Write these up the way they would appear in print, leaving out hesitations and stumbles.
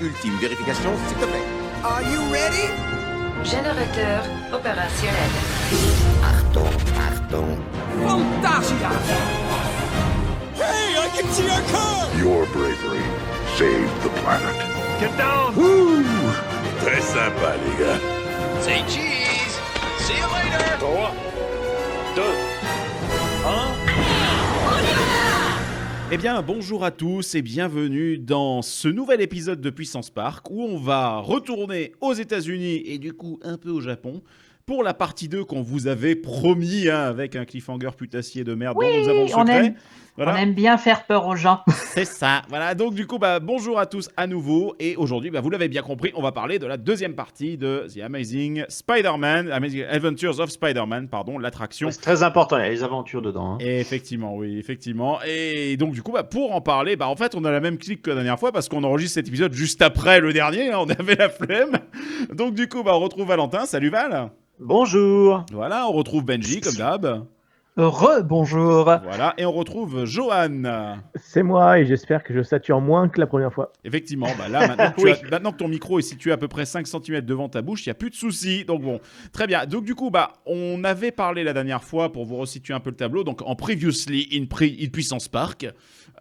ultime vérification, s'il te plaît. Are you ready? Générateur opérationnel. Achtung. Fantasia! Hey, I can see our car! Your bravery saved the planet. Get down! Très sympa, les gars. Say cheese! See you later! 3, 2, 1... Eh bien, bonjour à tous et bienvenue dans ce nouvel épisode de Puissance Park où on va retourner aux États-Unis et du coup un peu au Japon pour la partie 2 qu'on vous avait promis avec un cliffhanger putassier de merde dont nous avons le secret. On aime bien faire peur aux gens. C'est ça. Voilà, donc du coup, bonjour à tous à nouveau. Et aujourd'hui, vous l'avez bien compris, on va parler de la deuxième partie de The Amazing Spider-Man, Amazing Adventures of Spider-Man, l'attraction. C'est très important, il y a les aventures dedans. Hein. Et effectivement, oui, effectivement. Et donc du coup, pour en parler, en fait, on a la même clique que la dernière fois parce qu'on enregistre cet épisode juste après le dernier. On avait la flemme. Donc du coup, on retrouve Valentin. Salut Val. Bonjour. Voilà, on retrouve Benji comme d'hab. Bonjour. Voilà, et on retrouve Johan. C'est moi et j'espère que je sature moins que la première fois. Effectivement, là, maintenant que ton micro est situé à peu près 5 cm devant ta bouche, il n'y a plus de soucis. Donc bon, très bien. Donc du coup, on avait parlé la dernière fois, pour vous resituer un peu le tableau, donc en Previously in Puissance Park,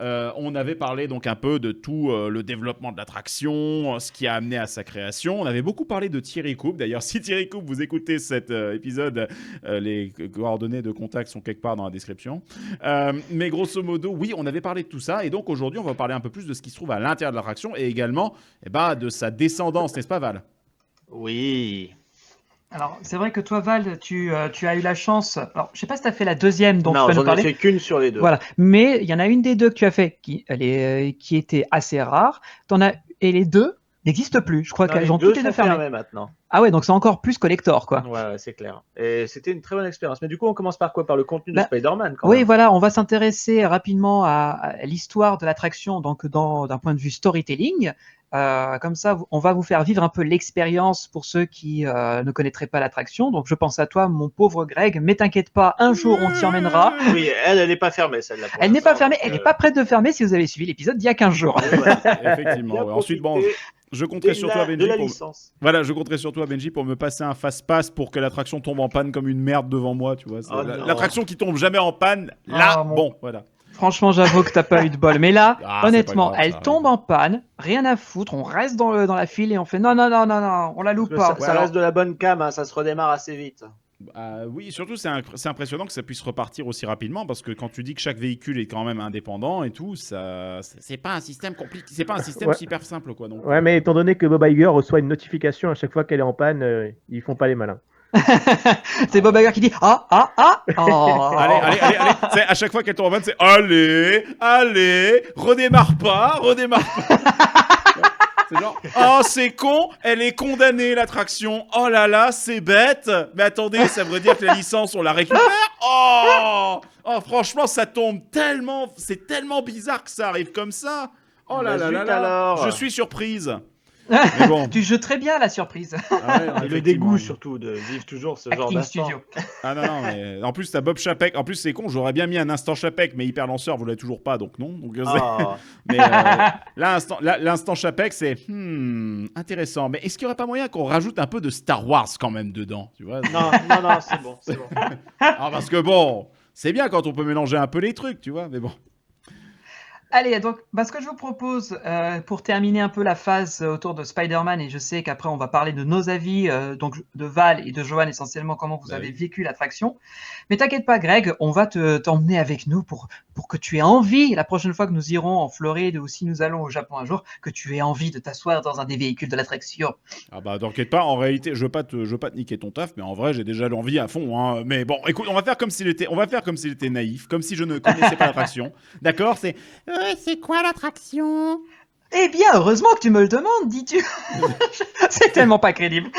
on avait parlé donc un peu de tout le développement de l'attraction, ce qui a amené à sa création. On avait beaucoup parlé de Thierry Coupe. D'ailleurs, si Thierry Coupe, vous écoutez cet épisode, les coordonnées de contact sont quelque part dans la description. Mais grosso modo, oui, on avait parlé de tout ça. Et donc aujourd'hui, on va parler un peu plus de ce qui se trouve à l'intérieur de l'attraction et également de sa descendance, n'est-ce pas Val ? Oui. Alors, c'est vrai que toi, Val, tu as eu la chance. Alors, je sais pas si tu as fait la deuxième dont non, tu vas nous parler. j'en ai fait qu'une sur les deux. Voilà. Mais il y en a une des deux que tu as fait qui était assez rare. Et les deux n'existent plus. Je crois qu'elles ont toutes les deux fermées maintenant. Ah ouais, donc c'est encore plus collector, quoi. Ouais, c'est clair. Et c'était une très bonne expérience. Mais du coup, on commence par quoi ? Par le contenu de Spider-Man, quand oui, même. voilà, on va s'intéresser rapidement à l'histoire de l'attraction, donc d'un point de vue storytelling. Comme ça, on va vous faire vivre un peu l'expérience pour ceux qui ne connaîtraient pas l'attraction. Donc, je pense à toi, mon pauvre Greg. Mais t'inquiète pas, un jour, on t'y emmènera. Oui, elle n'est pas fermée, celle-là. Elle n'est pas fermée, elle n'est pas prête de fermer si vous avez suivi l'épisode d'il y a 15 jours. Effectivement. Ouais. Ensuite, je compterai sur toi, Benji. Je compterai sur toi, Benji, pour me passer un fast-pass pour que l'attraction tombe en panne comme une merde devant moi, tu vois. L'attraction qui tombe jamais en panne, là, voilà. Franchement, j'avoue que t'as pas eu de bol. Mais là, honnêtement, grave, elle tombe en panne, rien à foutre, on reste dans la file et on fait non, on la loupe pas. Ça reste de la bonne cam, hein, ça se redémarre assez vite. Oui, surtout c'est impressionnant que ça puisse repartir aussi rapidement parce que quand tu dis que chaque véhicule est quand même indépendant et tout, c'est pas un système compliqué, c'est pas un système super simple quoi. Donc. Ouais, mais étant donné que Bob Iger reçoit une notification à chaque fois qu'elle est en panne, ils font pas les malins. C'est Bob Iger qui dit oh. Allez. À chaque fois qu'elle tombe en panne, c'est allez, redémarre pas. C'est genre, c'est con, elle est condamnée l'attraction. Oh là là, c'est bête. Mais attendez, ça veut dire que la licence, on la récupère. Oh, franchement, ça tombe tellement, c'est tellement bizarre que ça arrive comme ça. Oh là là. Alors. Je suis surprise. Mais bon. Tu joues très bien la surprise. Et le dégoût surtout de vivre toujours ce genre d'instant. Studio. Non, mais en plus t'as Bob Chapek. En plus c'est con, j'aurais bien mis un instant Chapek, mais Hyper Lanceur vous l'avez toujours pas, donc non. Donc, mais l'instant Chapek c'est intéressant. Mais est-ce qu'il y aurait pas moyen qu'on rajoute un peu de Star Wars quand même dedans, tu vois ? Non, c'est bon. Parce que c'est bien quand on peut mélanger un peu les trucs, tu vois, mais bon. Allez, donc, ce que je vous propose, pour terminer un peu la phase autour de Spider-Man, et je sais qu'après on va parler de nos avis, donc de Val et de Johan essentiellement, comment vous avez vécu l'attraction. Mais t'inquiète pas, Greg, on va t'emmener avec nous pour que tu aies envie, la prochaine fois que nous irons en Floride ou si nous allons au Japon un jour, que tu aies envie de t'asseoir dans un des véhicules de l'attraction. T'inquiète pas, en réalité, je veux pas te niquer ton taf, mais en vrai, j'ai déjà l'envie à fond. Hein. Mais bon, écoute, on va faire comme s'il était naïf, comme si je ne connaissais pas l'attraction. D'accord ? C'est quoi l'attraction ? Eh bien, heureusement que tu me le demandes, dis-tu. C'est tellement pas crédible.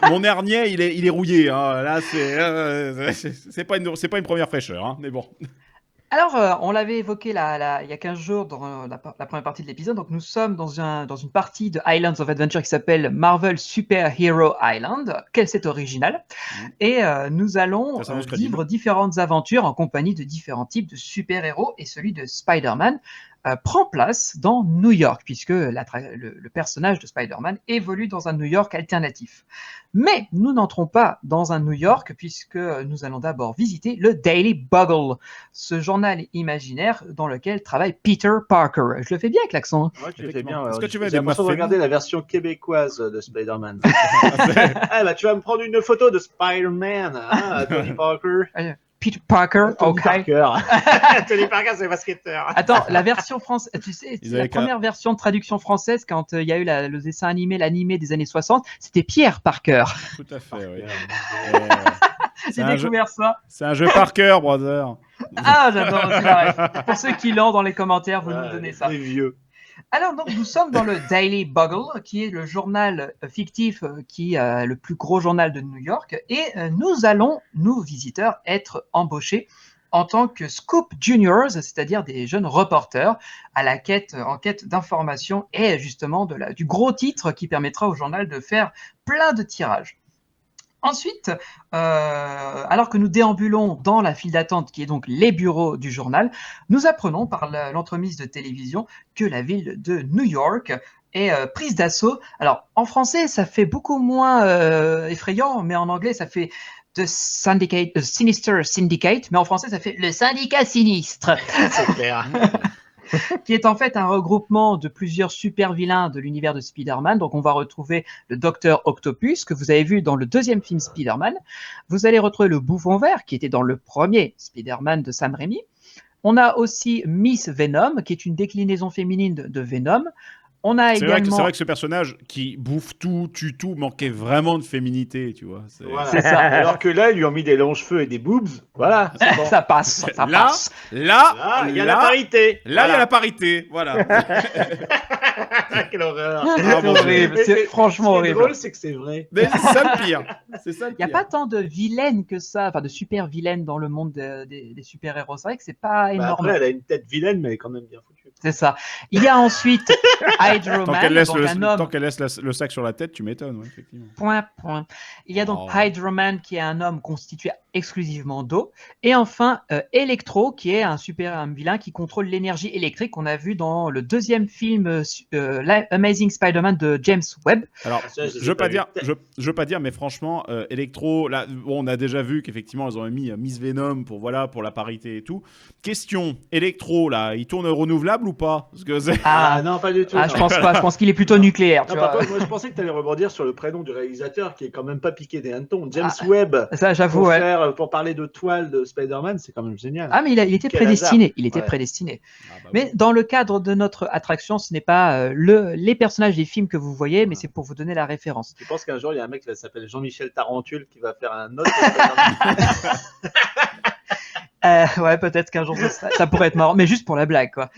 Mon hernier, il est rouillé. Hein. Là, c'est pas une première fraîcheur, hein, mais bon. Alors, on l'avait évoqué il y a 15 jours dans la première partie de l'épisode. Donc, nous sommes dans une partie de Islands of Adventure qui s'appelle Marvel Super Hero Island. C'est original. Et nous allons vivre différentes aventures en compagnie de différents types de super-héros et celui de Spider-Man. prend place dans New York, puisque le personnage de Spider-Man évolue dans un New York alternatif. Mais nous n'entrons pas dans un New York, puisque nous allons d'abord visiter le Daily Bugle, ce journal imaginaire dans lequel travaille Peter Parker. Je le fais bien avec l'accent. Ouais, tu le fais bien. Est-ce que tu veux J'ai des l'impression de muffins regarder la version québécoise de Spider-Man. Ah bah tu vas me prendre une photo de Spider-Man, hein, Tony Parker. Peter Parker, Tony ok. Parker. Tony Parker, c'est basketteur. Attends, la version française, tu sais, Ils la avaient première version de traduction française, quand il y a eu le dessin animé, l'animé des années 60, c'était Pierre Parker. Tout à fait, oui. J'ai un découvert ça. C'est un jeu par cœur, brother. Ah, j'adore aussi la ref. Pour ceux qui l'ont dans les commentaires, vous nous donnez ça. Les vieux. Alors, donc, nous sommes dans le Daily Bugle, qui est le journal fictif qui est le plus gros journal de New York. Et nous allons, nous, visiteurs, être embauchés en tant que Scoop Juniors, c'est-à-dire des jeunes reporters en quête d'informations et justement du gros titre qui permettra au journal de faire plein de tirages. Ensuite, alors que nous déambulons dans la file d'attente, qui est donc les bureaux du journal, nous apprenons par l'entremise de télévision que la ville de New York est prise d'assaut. Alors, en français, ça fait beaucoup moins effrayant, mais en anglais, ça fait Sinister Syndicate, mais en français, ça fait le syndicat sinistre. C'est clair. Qui est en fait un regroupement de plusieurs super vilains de l'univers de Spider-Man. Donc on va retrouver le Docteur Octopus, que vous avez vu dans le deuxième film Spider-Man. Vous allez retrouver le Bouffon Vert, qui était dans le premier Spider-Man de Sam Raimi. On a aussi Miss Venom, qui est une déclinaison féminine de Venom. On a également... C'est vrai que ce personnage qui bouffe tout, tue tout, manquait vraiment de féminité, tu vois. Voilà. C'est ça. Alors que là, ils lui ont mis des longs cheveux et des boobs. Voilà, c'est bon. Ça passe, ça passe. Là, il y a la parité. Là, il y a la parité, voilà. Quelle horreur. C'est horrible, c'est franchement Ce qui est horrible. drôle, c'est que c'est vrai. Mais c'est ça le pire. C'est ça le Il n'y a pire. pas tant de vilaines que ça, enfin de super vilaines dans le monde des super-héros. C'est vrai que c'est pas Bah, énorme. après, elle a une tête vilaine, mais elle est quand même bien foutue. C'est ça. Il y a ensuite Hydro Tant Man, qu'elle laisse, donc un homme. tant qu'elle laisse le sac sur la tête, tu m'étonnes, ouais, effectivement. Point. Il y a donc Oh. Hydro Man qui est un homme constitué exclusivement d'eau. Et enfin Electro qui est un vilain qui contrôle l'énergie électrique qu'on a vu dans le deuxième film Amazing Spider-Man de James Webb. Alors, Ça, je veux pas dire, mais franchement, Electro, là, bon, on a déjà vu qu'effectivement, ils ont mis Miss Venom pour la parité et tout. Question, Electro, là, il tourne renouvelable ou pas? Parce que Ah non, pas du tout. Ah, non. je pense pas. Je pense qu'il est plutôt nucléaire. Non, Tu par vois. contre, moi, je pensais que tu allais rebondir sur le prénom du réalisateur qui est quand même pas piqué des hannetons. James Webb. Ça, j'avoue, Pour, ouais. pour parler de toile de Spider-Man, c'est quand même génial. Ah, mais il était Quel prédestiné. hasard. Il était Ouais. prédestiné. Ah, bah, Mais dans le cadre de notre attraction, ce n'est pas les personnages des films que vous voyez, mais c'est pour vous donner la référence. Je pense qu'un jour, il y a un mec qui va s'appeler Jean-Michel Tarentule qui va faire un autre Spider-Man. Ouais, peut-être qu'un jour ça pourrait être marrant, mais juste pour la blague, quoi.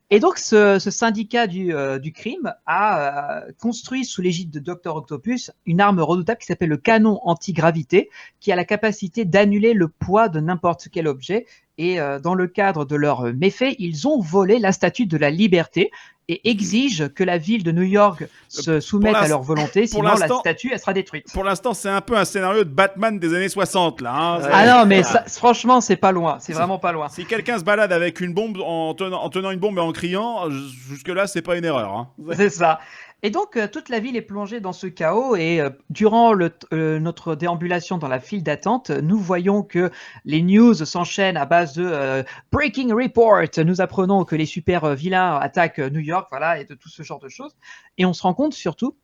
Et donc, ce syndicat du crime a construit sous l'égide de Dr. Octopus une arme redoutable qui s'appelle le canon antigravité, qui a la capacité d'annuler le poids de n'importe quel objet. Et dans le cadre de leurs méfaits, ils ont volé la statue de la liberté et exigent que la ville de New York se soumette à leur volonté, sinon la statue elle sera détruite. Pour l'instant, c'est un peu un scénario de Batman des années 60, là. Hein. Ah non, mais ça, franchement, c'est pas loin. C'est vraiment pas loin. Si quelqu'un se balade avec une bombe en tenant une bombe et en criant, jusque-là, c'est pas une erreur. Hein. C'est ça. Et donc, toute la ville est plongée dans ce chaos et durant notre déambulation dans la file d'attente, nous voyons que les news s'enchaînent à base de Breaking Report. Nous apprenons que les super vilains attaquent New York, voilà, et de tout ce genre de choses. Et on se rend compte surtout,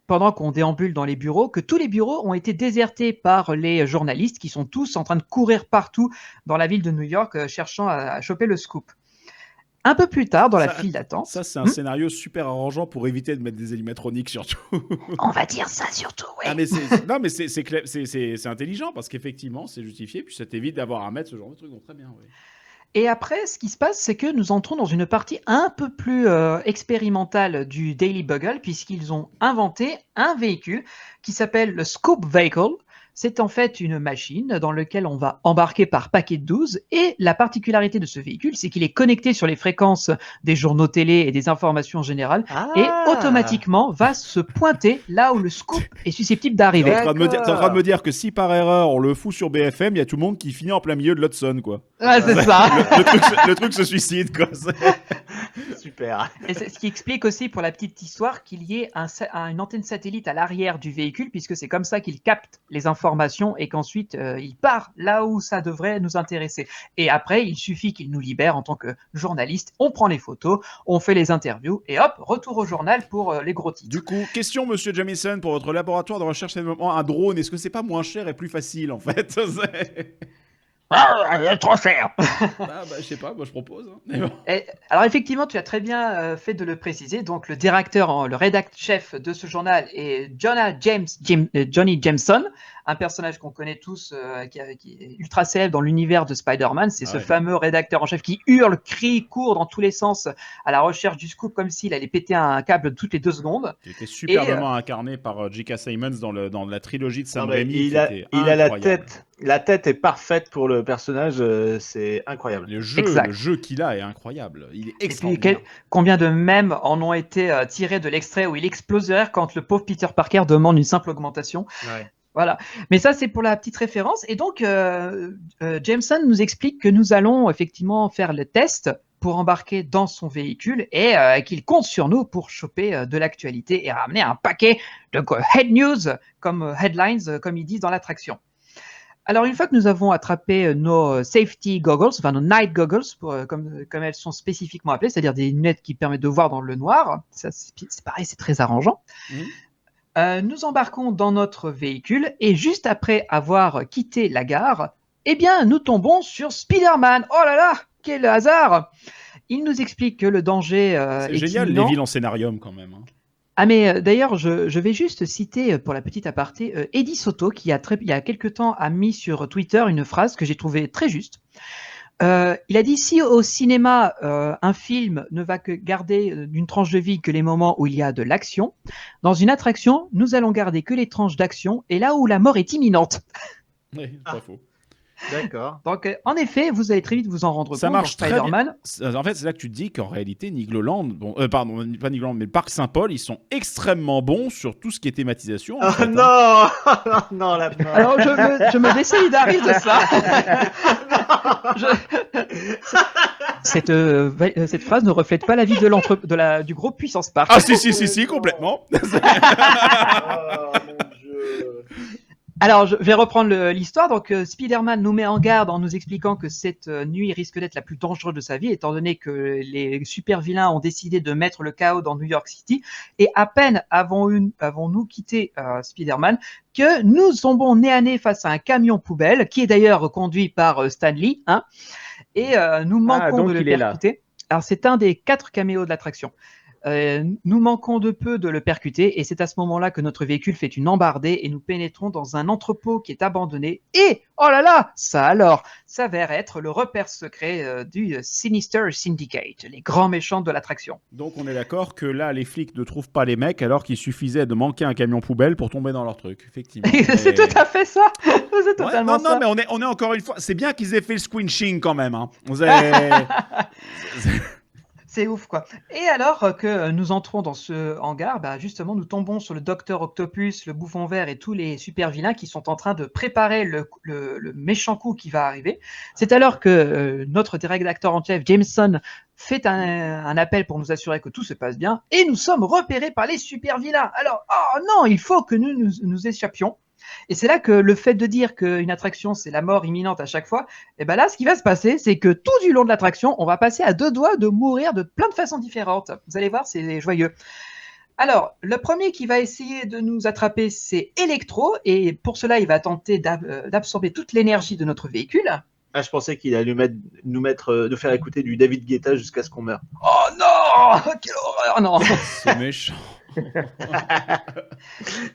pendant qu'on déambule dans les bureaux, que tous les bureaux ont été désertés par les journalistes qui sont tous en train de courir partout dans la ville de New York cherchant à choper le scoop. Un peu plus tard, dans la file d'attente... Ça, c'est un scénario super arrangeant pour éviter de mettre des animatroniques, surtout. On va dire ça, surtout, oui. Ah, mais non, mais c'est intelligent, parce qu'effectivement, c'est justifié, puis ça t'évite d'avoir à mettre ce genre de truc. Donc, très bien, oui. Et après, ce qui se passe, c'est que nous entrons dans une partie un peu plus expérimentale du Daily Bugle, puisqu'ils ont inventé un véhicule qui s'appelle le Scoop Vehicle. C'est en fait une machine dans laquelle on va embarquer par paquet de 12 et la particularité de ce véhicule, c'est qu'il est connecté sur les fréquences des journaux télé et des informations générales et automatiquement va se pointer là où le scoop est susceptible d'arriver. T'es en train de me dire que si par erreur on le fout sur BFM, il y a tout le monde qui finit en plein milieu de l'Hudson, quoi. Ah, c'est ça. Le truc se suicide, quoi. Super. Et c'est ce qui explique aussi pour la petite histoire qu'il y ait une antenne satellite à l'arrière du véhicule, puisque c'est comme ça qu'il capte les informations et qu'ensuite il part là où ça devrait nous intéresser. Et après, il suffit qu'il nous libère en tant que journaliste, on prend les photos, on fait les interviews et hop, retour au journal pour les gros titres. Du coup, question Monsieur Jamieson, pour votre laboratoire de recherche et développement, un drone, est-ce que c'est pas moins cher et plus facile en fait? Trop cher. Je sais pas, moi je propose. Hein. Mais bon. Alors effectivement, tu as très bien fait de le préciser. Donc le directeur, le rédacteur-chef de ce journal est Johnny Jameson, un personnage qu'on connaît tous, qui est ultra célèbre dans l'univers de Spider-Man. C'est ce fameux rédacteur en chef qui hurle, crie, court dans tous les sens à la recherche du scoop comme s'il allait péter un câble toutes les 2 secondes. Il était superbement incarné par J.K. Simmons dans la trilogie de Sam Raimi. Il a la tête est parfaite pour le personnage, c'est incroyable. Le jeu qu'il a est incroyable. Il est extraordinaire. Combien de mèmes en ont été tirés de l'extrait où il explose de rire quand le pauvre Peter Parker demande une simple augmentation. Ouais. Voilà. Mais ça, c'est pour la petite référence. Et donc, Jameson nous explique que nous allons effectivement faire le test pour embarquer dans son véhicule et qu'il compte sur nous pour choper de l'actualité et ramener un paquet de head news, comme headlines, comme ils disent dans l'attraction. Alors, une fois que nous avons attrapé nos safety goggles, enfin nos night goggles, comme elles sont spécifiquement appelées, c'est-à-dire des lunettes qui permettent de voir dans le noir, ça, c'est pareil, c'est très arrangeant. Nous embarquons dans notre véhicule et juste après avoir quitté la gare, eh bien, nous tombons sur Spider-Man. Oh là là, quel hasard! Il nous explique que le danger c'est est génial, imminent. les villes en scénarium quand même. Hein. Ah mais d'ailleurs, je vais juste citer pour la petite aparté Eddie Soto qui il y a quelque temps a mis sur Twitter une phrase que j'ai trouvée très juste. Il a dit si au cinéma un film ne va que garder d'une tranche de vie que les moments où il y a de l'action, dans une attraction nous allons garder que les tranches d'action et là où la mort est imminente. Oui, pas faux. D'accord. Donc en effet, vous allez très vite vous en rendre compte. Ça marche dans très bien. Spider-Man. En fait, c'est là que tu te dis qu'en réalité, Nigloland, pardon, pas Nigloland, mais le parc Saint-Paul, ils sont extrêmement bons sur tout ce qui est thématisation. En fait, non, hein. non, Alors je me désolidarise de ça. Cette phrase ne reflète pas l'avis du groupe Puissance Park. Ah si, complètement. Oh, mon Dieu. Alors, je vais reprendre l'histoire. Donc, Spider-Man nous met en garde en nous expliquant que cette nuit risque d'être la plus dangereuse de sa vie, étant donné que les super vilains ont décidé de mettre le chaos dans New York City. Et à peine avons-nous quitté Spider-Man que nous tombons nez à nez face à un camion poubelle, qui est d'ailleurs conduit par Stan Lee, hein, et nous manquons de le percuter. Alors, c'est un des 4 caméos de l'attraction. Nous manquons de peu de le percuter et c'est à ce moment-là que notre véhicule fait une embardée et nous pénétrons dans un entrepôt qui est abandonné et, oh là là, ça alors, s'avère être le repère secret du Sinister Syndicate, les grands méchants de l'attraction. Donc on est d'accord que là, les flics ne trouvent pas les mecs alors qu'il suffisait de manquer un camion poubelle pour tomber dans leur truc, effectivement. C'est tout à fait ça. C'est totalement ça. Non, mais on est encore une fois, c'est bien qu'ils aient fait le squinching quand même. Hein. Vous avez... C'est ouf, quoi. Et alors que nous entrons dans ce hangar, justement, nous tombons sur le Docteur Octopus, le Bouffon Vert et tous les super vilains qui sont en train de préparer le méchant coup qui va arriver. C'est alors que notre rédacteur en chef, Jameson, fait un appel pour nous assurer que tout se passe bien et nous sommes repérés par les super vilains. Alors, oh non, il faut que nous échappions. Et c'est là que le fait de dire qu'une attraction, c'est la mort imminente à chaque fois, et ben là, ce qui va se passer, c'est que tout du long de l'attraction, on va passer à 2 doigts de mourir de plein de façons différentes. Vous allez voir, c'est joyeux. Alors, le premier qui va essayer de nous attraper, c'est Electro, et pour cela, il va tenter d'absorber toute l'énergie de notre véhicule. Ah, je pensais qu'il allait nous faire écouter du David Guetta jusqu'à ce qu'on meure. Oh non! Quelle horreur, non! C'est méchant.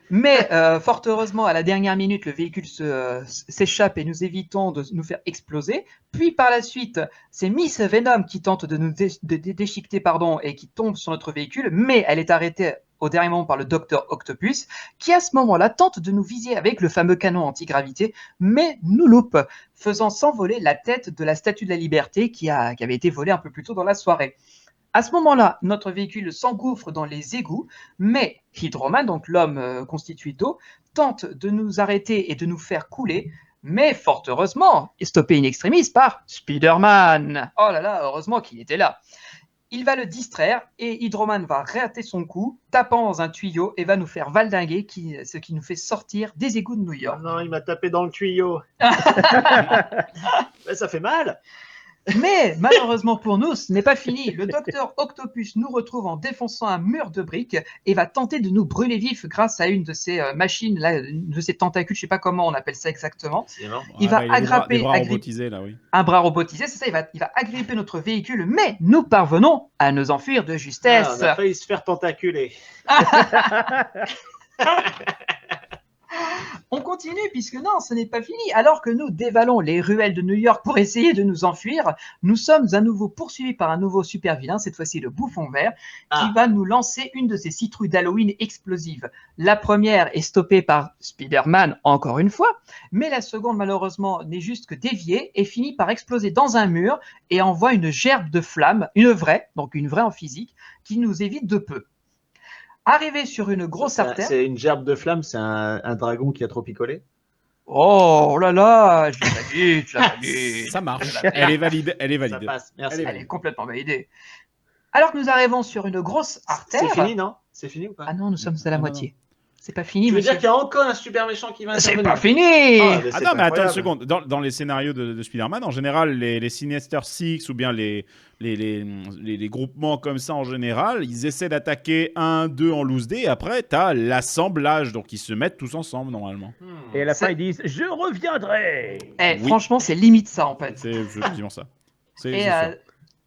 Mais fort heureusement, à la dernière minute, le véhicule s'échappe et nous évitons de nous faire exploser. Puis par la suite, c'est Miss Venom qui tente de nous déchiqueter et qui tombe sur notre véhicule, mais elle est arrêtée au dernier moment par le Docteur Octopus, qui à ce moment-là tente de nous viser avec le fameux canon antigravité, mais nous loupe, faisant s'envoler la tête de la Statue de la Liberté qui avait été volée un peu plus tôt dans la soirée. À ce moment-là, notre véhicule s'engouffre dans les égouts, mais Hydro-Man, donc l'homme constitué d'eau, tente de nous arrêter et de nous faire couler, mais fort heureusement, stoppé in extremis par Spider-Man. Oh là là, heureusement qu'il était là. il va le distraire et Hydroman va rater son coup, tapant dans un tuyau et va nous faire valdinguer, ce qui nous fait sortir des égouts de New Oh York. non, il m'a tapé dans le tuyau. Mais ça fait mal. Mais malheureusement pour nous, ce n'est pas fini. Le docteur Octopus nous retrouve en défonçant un mur de briques et va tenter de nous brûler vifs grâce à une de ces machines, là, une de ces tentacules, je ne sais pas comment on appelle ça exactement. Il va agripper des bras robotisés, là, oui. Un bras robotisé, c'est ça, il va agripper notre véhicule, mais nous parvenons à nous enfuir de justesse. On a failli se faire tentaculer. On continue puisque non, ce n'est pas fini. Alors que nous dévalons les ruelles de New York pour essayer de nous enfuir, nous sommes à nouveau poursuivis par un nouveau super vilain, cette fois-ci le Bouffon Vert, qui va nous lancer une de ses citrouilles d'Halloween explosives. La première est stoppée par Spider-Man, encore une fois, mais la seconde, malheureusement, n'est juste que déviée et finit par exploser dans un mur et envoie une gerbe de flammes, une vraie en physique, qui nous évite de peu. Arrivé sur une grosse artère. C'est une gerbe de flamme, c'est un dragon qui a trop picolé. Oh là là, je l'ai pas dit. Ça marche. Elle est valide. Ça passe, merci. Elle est complètement validée. Alors que nous arrivons sur une grosse artère. C'est fini, non? C'est fini ou pas? Ah non, nous sommes à la moitié. Non. C'est pas fini. Tu veux dire qu'il y a encore un super méchant qui va intervenir? C'est pas fini. Ah non, mais attends une seconde. Dans les scénarios de Spider-Man, en général, les Sinister Six ou bien les groupements comme ça en général, ils essaient d'attaquer 1-2 en loose day et après, t'as l'assemblage. Donc, ils se mettent tous ensemble normalement. Et à la fin, ils disent « Je reviendrai !» Oui. Franchement, c'est limite ça en fait. C'est effectivement ça.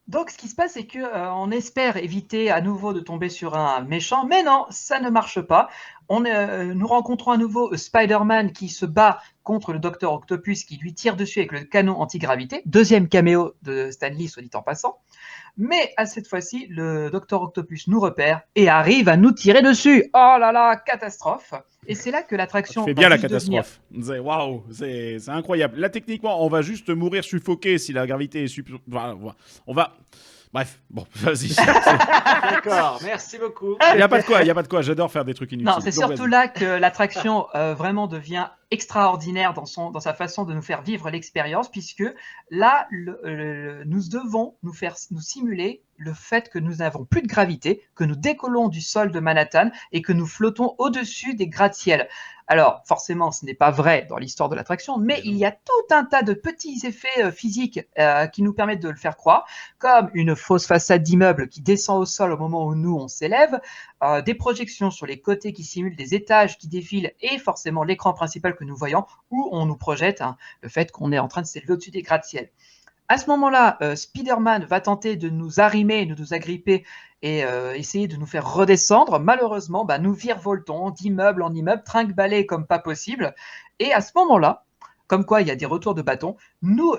Donc, ce qui se passe, c'est qu'on espère éviter à nouveau de tomber sur un méchant, mais non, ça ne marche pas. Nous rencontrons à nouveau Spider-Man qui se bat contre le Docteur Octopus qui lui tire dessus avec le canon antigravité. Deuxième caméo de Stan Lee, soit dit en passant. Mais à cette fois-ci, le Docteur Octopus nous repère et arrive à nous tirer dessus. Oh là là, catastrophe! Et c'est là que l'attraction. C'est bien la catastrophe. Waouh, c'est incroyable. Là, techniquement, on va juste mourir suffoqué si la gravité est on va. Bref, bon, vas-y. D'accord, merci beaucoup. Il n'y a pas de quoi. J'adore faire des trucs inutiles. Non, c'est surtout là que l'attraction vraiment devient extraordinaire dans sa façon de nous faire vivre l'expérience, puisque là, nous devons nous simuler le fait que nous n'avons plus de gravité, que nous décollons du sol de Manhattan et que nous flottons au-dessus des gratte-ciel. Alors, forcément, ce n'est pas vrai dans l'histoire de l'attraction, mais il y a tout un tas de petits effets physiques qui nous permettent de le faire croire, comme une fausse façade d'immeuble qui descend au sol au moment où nous, on s'élève, des projections sur les côtés qui simulent des étages qui défilent et forcément l'écran principal que nous voyons où on nous projette le fait qu'on est en train de s'élever au-dessus des gratte-ciel. À ce moment-là, Spider-Man va tenter de nous arrimer, de nous agripper et essayer de nous faire redescendre. Malheureusement, nous virevoltons d'immeuble en immeuble, trinque-ballés comme pas possible. Et à ce moment-là, comme quoi il y a des retours de bâton, nous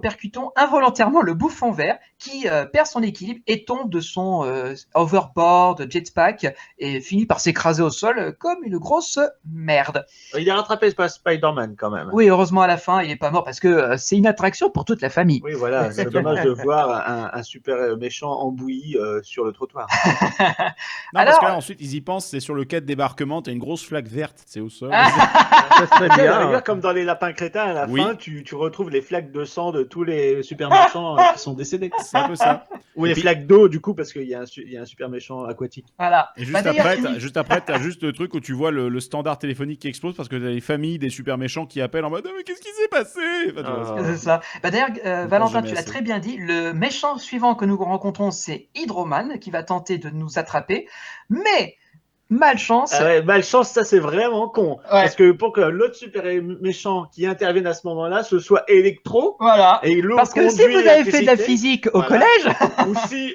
percutons involontairement le Bouffon Vert qui perd son équilibre et tombe de son overboard, jetpack et finit par s'écraser au sol comme une grosse merde. Il est rattrapé par Spider-Man quand même. Oui, heureusement à la fin, il n'est pas mort parce que c'est une attraction pour toute la famille. Oui, voilà, c'est dommage de voir un super méchant embouilli sur le trottoir. Parce que là, ensuite, ils y pensent, c'est sur le quai de débarquement, t'as une grosse flaque verte, c'est au sol. Ça serait bien. Comme dans les lapins crétins, à la fin, tu retrouves les flaques de sang de tous les super méchants qui sont décédés. C'est un peu ça. Ou les flaques d'eau, du coup, parce qu'il y a un super méchant aquatique. Voilà. Et juste après, t'as juste le truc où tu vois le standard téléphonique qui explose parce que t'as les familles des super méchants qui appellent en mode mais qu'est-ce qui s'est passé? C'est ça. D'ailleurs, Valentin, tu l'as très bien dit. Le méchant suivant que nous rencontrons, c'est Hydroman qui va tenter de nous attraper. Mais malchance. Malchance, ça c'est vraiment con. Ouais. Parce que pour que l'autre super méchant qui intervienne à ce moment-là, ce soit Electro. Voilà. Et parce que si vous avez fait de la physique au collège.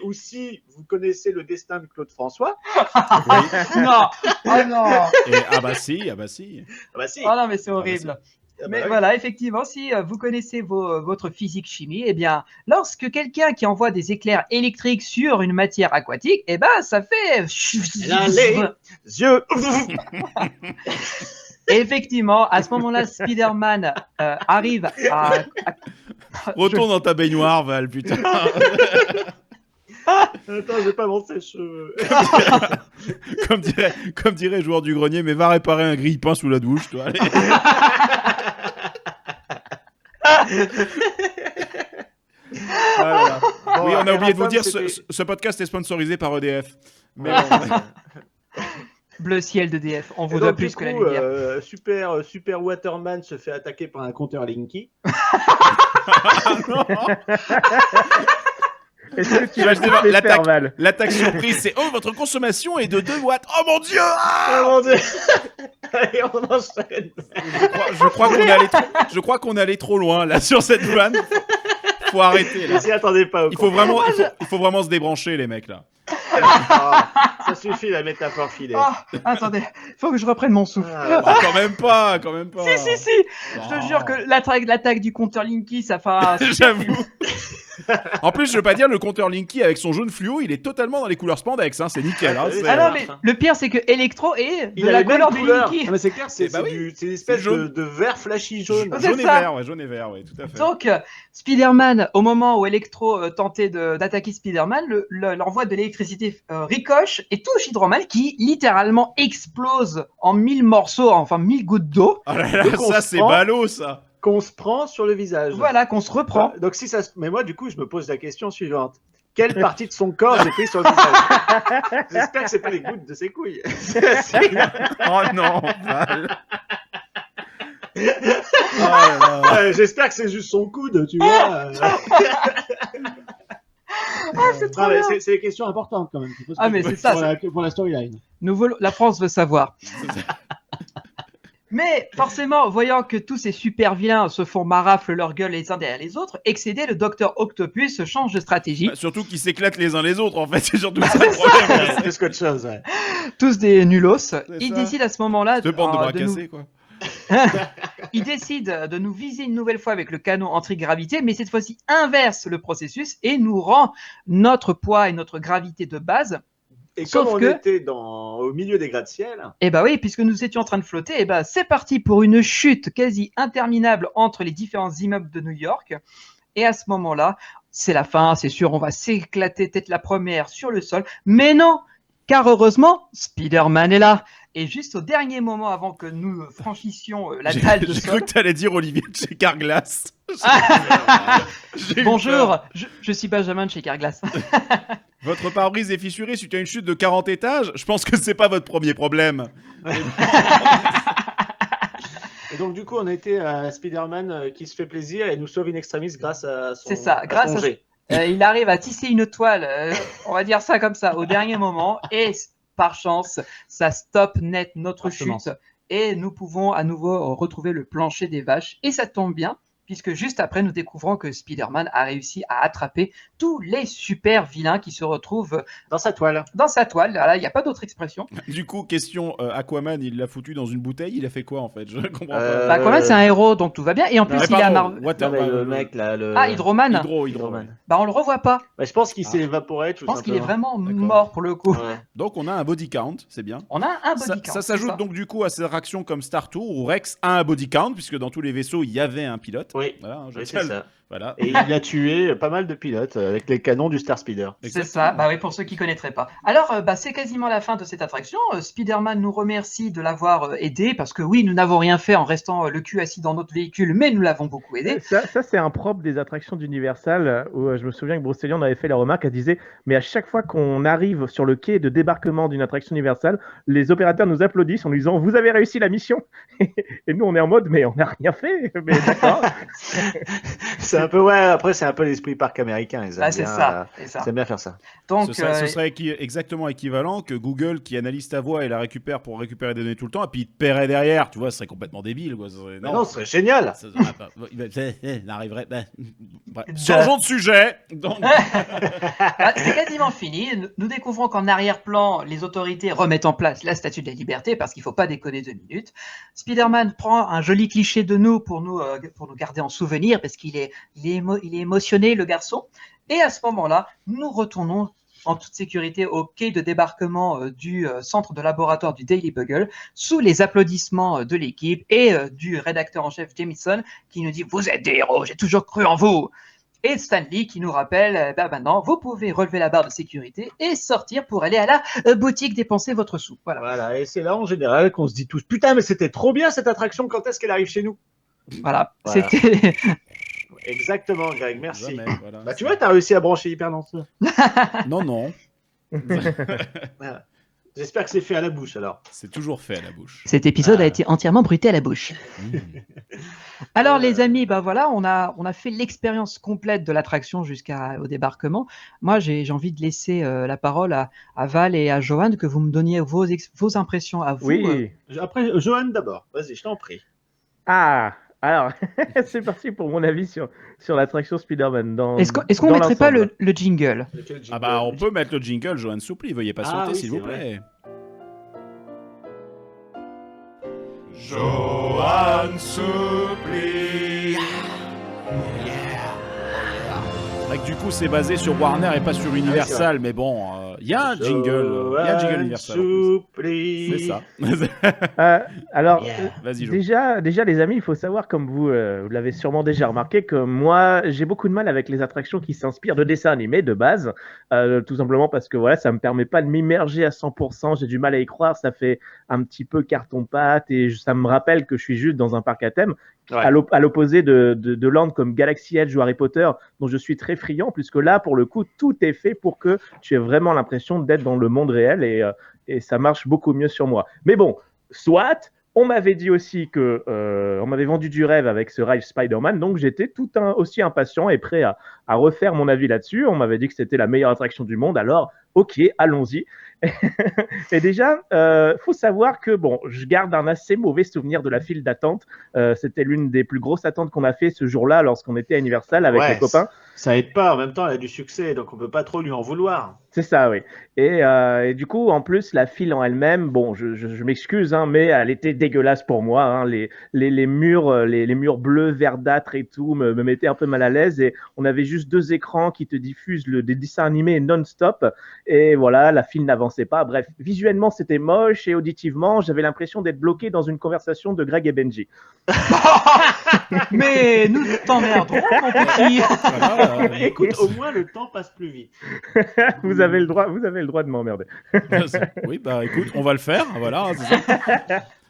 ou si vous connaissez le destin de Claude François. Non. Oh non. Ah bah si. Oh non, mais c'est horrible. Mais voilà, effectivement, si vous connaissez votre physique-chimie, eh bien, lorsque quelqu'un qui envoie des éclairs électriques sur une matière aquatique, eh ben, ça fait... les yeux. Et effectivement, à ce moment-là, Spider-Man arrive à... Retourne dans ta baignoire, Val, putain. Attends, j'ai pas mon sèche-cheveux. comme dirait joueur du grenier, mais va réparer un grille-pain sous la douche, toi. Allez. Voilà. Oui, on a oublié de vous Eratom, dire, c'était- ce podcast est sponsorisé par EDF. Mais bon, Bleu ciel d'EDF, on Et vous doit donc, plus du que la coup, lumière. Super Waterman se fait attaquer par un compteur Linky. non. Est-ce que tu Je vas vais voir les faire, l'attaque. Val? L'attaque surprise, c'est oh, votre consommation est de 2 watts. Oh mon dieu! Ah, Oh mon dieu. Allez, on enchaîne. je crois qu'on est allé trop loin là sur cette vanne. Faut arrêter là. Je s'y attendais pas. au Il faut contraire. il faut vraiment se débrancher les mecs là. Ah, ça suffit la métaphore filée. Ah, attendez, faut que je reprenne mon souffle. Ah, Oh, quand même pas. Si, je te jure que l'attaque du compteur Linky, ça fera... J'avoue. En plus, je veux pas dire, le compteur Linky avec son jaune fluo, il est totalement dans les couleurs spandex, hein, c'est nickel. Hein, c'est- Ah non, mais le pire, c'est que Electro est il de a la les mêmes couleur du couleurs. Linky. Ah, mais c'est clair, c'est Eh bah oui. c'est une espèce C'est jaune. de vert flashy jaune. C'est jaune et ça. vert, ouais, jaune et vert, ouais, tout à fait. Donc, Spider-Man, au moment où Electro tentait d'attaquer Spider-Man, l'envoi de l'électricité ricoche et touche Hydro-Man qui littéralement explose en 1000 morceaux, enfin 1000 gouttes d'eau. Oh là là, Donc, on ça se c'est prend. ballot ça. Qu'on se prend sur le visage. Voilà, qu'on se reprend. Donc si ça, mais moi du coup je me pose la question suivante. Quelle partie de son corps j'ai pris sur le visage? J'espère que c'est pas les gouttes de ses couilles. Oh non, Val. Oh là là. J'espère que c'est juste son coude, tu vois. c'est trop Non, mais bien. c'est des questions importantes quand même. qu'il faut se Ah, mais poser c'est ça, pour la storyline. La France veut savoir. Mais forcément, voyant que tous ces super vilains se font marafle leur gueule les uns derrière les autres, excédé, le Docteur Octopus change de stratégie. Bah, surtout qu'ils s'éclatent les uns les autres en fait, c'est surtout ça le problème. Plus qu'autre chose. Ouais. Tous des nulos. Il ça. décide à ce moment-là Deux bandes de bras de nous... cassés quoi. Il décide de nous viser une nouvelle fois avec le canon anti-gravité, mais cette fois-ci inverse le processus et nous rend notre poids et notre gravité de base. Et Sauf comme on que- était au milieu des gratte-ciel, Et bah oui, puisque nous étions en train de flotter, et bah c'est parti pour une chute quasi interminable entre les différents immeubles de New York. Et à ce moment-là, c'est la fin, c'est sûr, on va s'éclater tête la première sur le sol. Mais non, car heureusement, Spider-Man est là. Et juste au dernier moment, avant que nous franchissions la dalle de J'ai sol, cru que t'allais dire Olivier de chez Carglass. J'ai eu bonjour, peur. je suis Benjamin de chez Carglass. Votre pare-brise est fissuré suite à une chute de 40 étages. Je pense que c'est pas votre premier problème. et donc du coup on était à Spider-Man qui se fait plaisir et nous sauve in extremis grâce à son C'est ça, grâce son à- jet. Il arrive à tisser une toile, on va dire ça comme ça, au dernier moment, et par chance, ça stoppe net notre Forcément. chute, et nous pouvons à nouveau retrouver le plancher des vaches, et ça tombe bien, puisque juste après, nous découvrons que Spider-Man a réussi à attraper tous les super vilains qui se retrouvent Dans sa toile. dans sa toile. Là, il n'y a pas d'autre expression. Du coup, question Aquaman, il l'a foutu dans une bouteille, il a fait quoi en fait? Je comprends pas. Euh, Bah, Aquaman, c'est un héros, donc tout va bien, et en plus, Ah, il est à pardon, Marvel. Water- Non, mais le mec là, le... Ah, Hydroman. Hydro. Hydroman. Bah, on le revoit pas. Bah, je pense qu'il s'est évaporé tout Je pense qu'il est simplement. vraiment D'accord. mort pour le coup. Ouais. Donc on a un body count, c'est bien. On a un body Ça, count, ça c'est s'ajoute ça. donc du coup à ces réactions comme Star Tour où Rex a un body count puisque dans tous les vaisseaux il y avait un pilote. Oui, Voilà, hein, je oui, tiens c'est à le- ça. Voilà. Et il a tué pas mal de pilotes avec les canons du Star Speeder. C'est ça, bah oui, pour ceux qui ne connaîtraient pas. Alors, bah, c'est quasiment la fin de cette attraction. Spider-Man nous remercie de l'avoir aidé, parce que oui, nous n'avons rien fait en restant le cul assis dans notre véhicule, mais nous l'avons beaucoup aidé. Ça c'est un propre des attractions d'Universal où je me souviens que Bruce Allen avait fait la remarque, elle disait mais à chaque fois qu'on arrive sur le quai de débarquement d'une attraction Universal, les opérateurs nous applaudissent en nous disant vous avez réussi la mission et nous on est en mode mais on n'a rien fait, mais d'accord. C'est un peu, ouais, après c'est un peu l'esprit parc américain. Ils aiment Bah, c'est bien, ça, c'est ça. ils aiment bien faire ça. Donc, Ce serait exactement équivalent que Google qui analyse ta voix et la récupère pour récupérer des données tout le temps et puis il te paierait derrière. Tu vois, ce serait complètement débile. Quoi. Mais non, ce serait génial. Il arriverait. Bref. Changeons de sujet. Donc, bah, c'est quasiment fini. Nous découvrons qu'en arrière-plan, les autorités remettent en place la Statue de la Liberté, parce qu'il ne faut pas déconner 2 minutes. Spider-Man prend un joli cliché de nous pour nous garder en souvenir, parce qu'il est émotionné, le garçon. Et à ce moment-là, nous retournons en toute sécurité au quai de débarquement du centre de laboratoire du Daily Bugle, sous les applaudissements de l'équipe et du rédacteur en chef Jameson, qui nous dit « Vous êtes des héros, j'ai toujours cru en vous !» Et Stanley qui nous rappelle maintenant, vous pouvez relever la barre de sécurité et sortir pour aller à la boutique dépenser votre sou. Voilà. Voilà, et c'est là en général qu'on se dit tous putain, mais c'était trop bien cette attraction, quand est-ce qu'elle arrive chez nous? Voilà. Voilà. C'était. Exactement, Greg, merci. Jamais, voilà. Bah, tu vois, t'as réussi à brancher hyper lentement. Non, non. Voilà. J'espère que c'est fait à la bouche alors. C'est toujours fait à la bouche. Cet épisode a été entièrement bruité à la bouche. Alors les amis, bah voilà, on a fait l'expérience complète de l'attraction jusqu'au débarquement. Moi, j'ai envie de laisser la parole à Val et à Johan, que vous me donniez vos impressions à vous. Oui. Après, Johan d'abord. Vas-y, je t'en prie. Ah, alors, c'est parti pour mon avis sur l'attraction Spider-Man. Est-ce qu'on mettrait pas le jingle? Ah bah on peut mettre le jingle, Johan Soupli, veuillez pas sauter oui, s'il vous c'est vrai. plaît. Johan Soupli. C'est vrai que du coup c'est basé sur Warner et pas sur Universal, mais bon, il y a un jingle, Universal. Soupli. C'est ça. Alors, Vas-y, Jo. déjà, les amis, il faut savoir, comme vous l'avez sûrement déjà remarqué, que moi, j'ai beaucoup de mal avec les attractions qui s'inspirent de dessins animés de base, tout simplement parce que voilà, ça me permet pas de m'immerger à 100%. J'ai du mal à y croire, ça fait un petit peu carton-pâte et ça me rappelle que je suis juste dans un parc à thème. Ouais. À l'opposé de land comme Galaxy Edge ou Harry Potter, dont je suis très friand, puisque là, pour le coup, tout est fait pour que tu aies vraiment l'impression d'être dans le monde réel et ça marche beaucoup mieux sur moi. Mais bon, soit, on m'avait dit aussi que on m'avait vendu du rêve avec ce ride Spider-Man, donc j'étais aussi impatient et prêt à refaire mon avis là-dessus. On m'avait dit que c'était la meilleure attraction du monde, alors ok, allons-y. Et déjà, faut savoir que bon, je garde un assez mauvais souvenir de la file d'attente. C'était l'une des plus grosses attentes qu'on a fait ce jour-là lorsqu'on était à Universal avec les copains. Ça aide pas, en même temps, elle a du succès, donc on peut pas trop lui en vouloir. C'est ça, oui. Et du coup, en plus, la file en elle-même, bon, je m'excuse, hein, mais elle était dégueulasse pour moi. Hein. Les murs bleus, verdâtres et tout me mettaient un peu mal à l'aise. Et on avait juste 2 écrans qui te diffusent des dessins animés non-stop. Et voilà, la file n'avançait pas. Bref, visuellement, c'était moche et auditivement, j'avais l'impression d'être bloqué dans une conversation de Greg et Benji. Mais nous t'emmerdons, mon petit. Écoute, au moins le temps passe plus vite. Vous avez le droit de m'emmerder. Oui, bah écoute, on va le faire, voilà, c'est ça.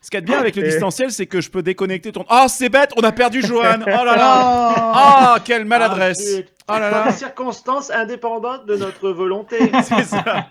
Ce qu'il y a de bien avec le distanciel, c'est que je peux déconnecter ton... Ah, c'est bête, on a perdu Johan. Oh là là. Ah, quelle maladresse. Oh là Dans là. des circonstances indépendantes de notre volonté. C'est ça.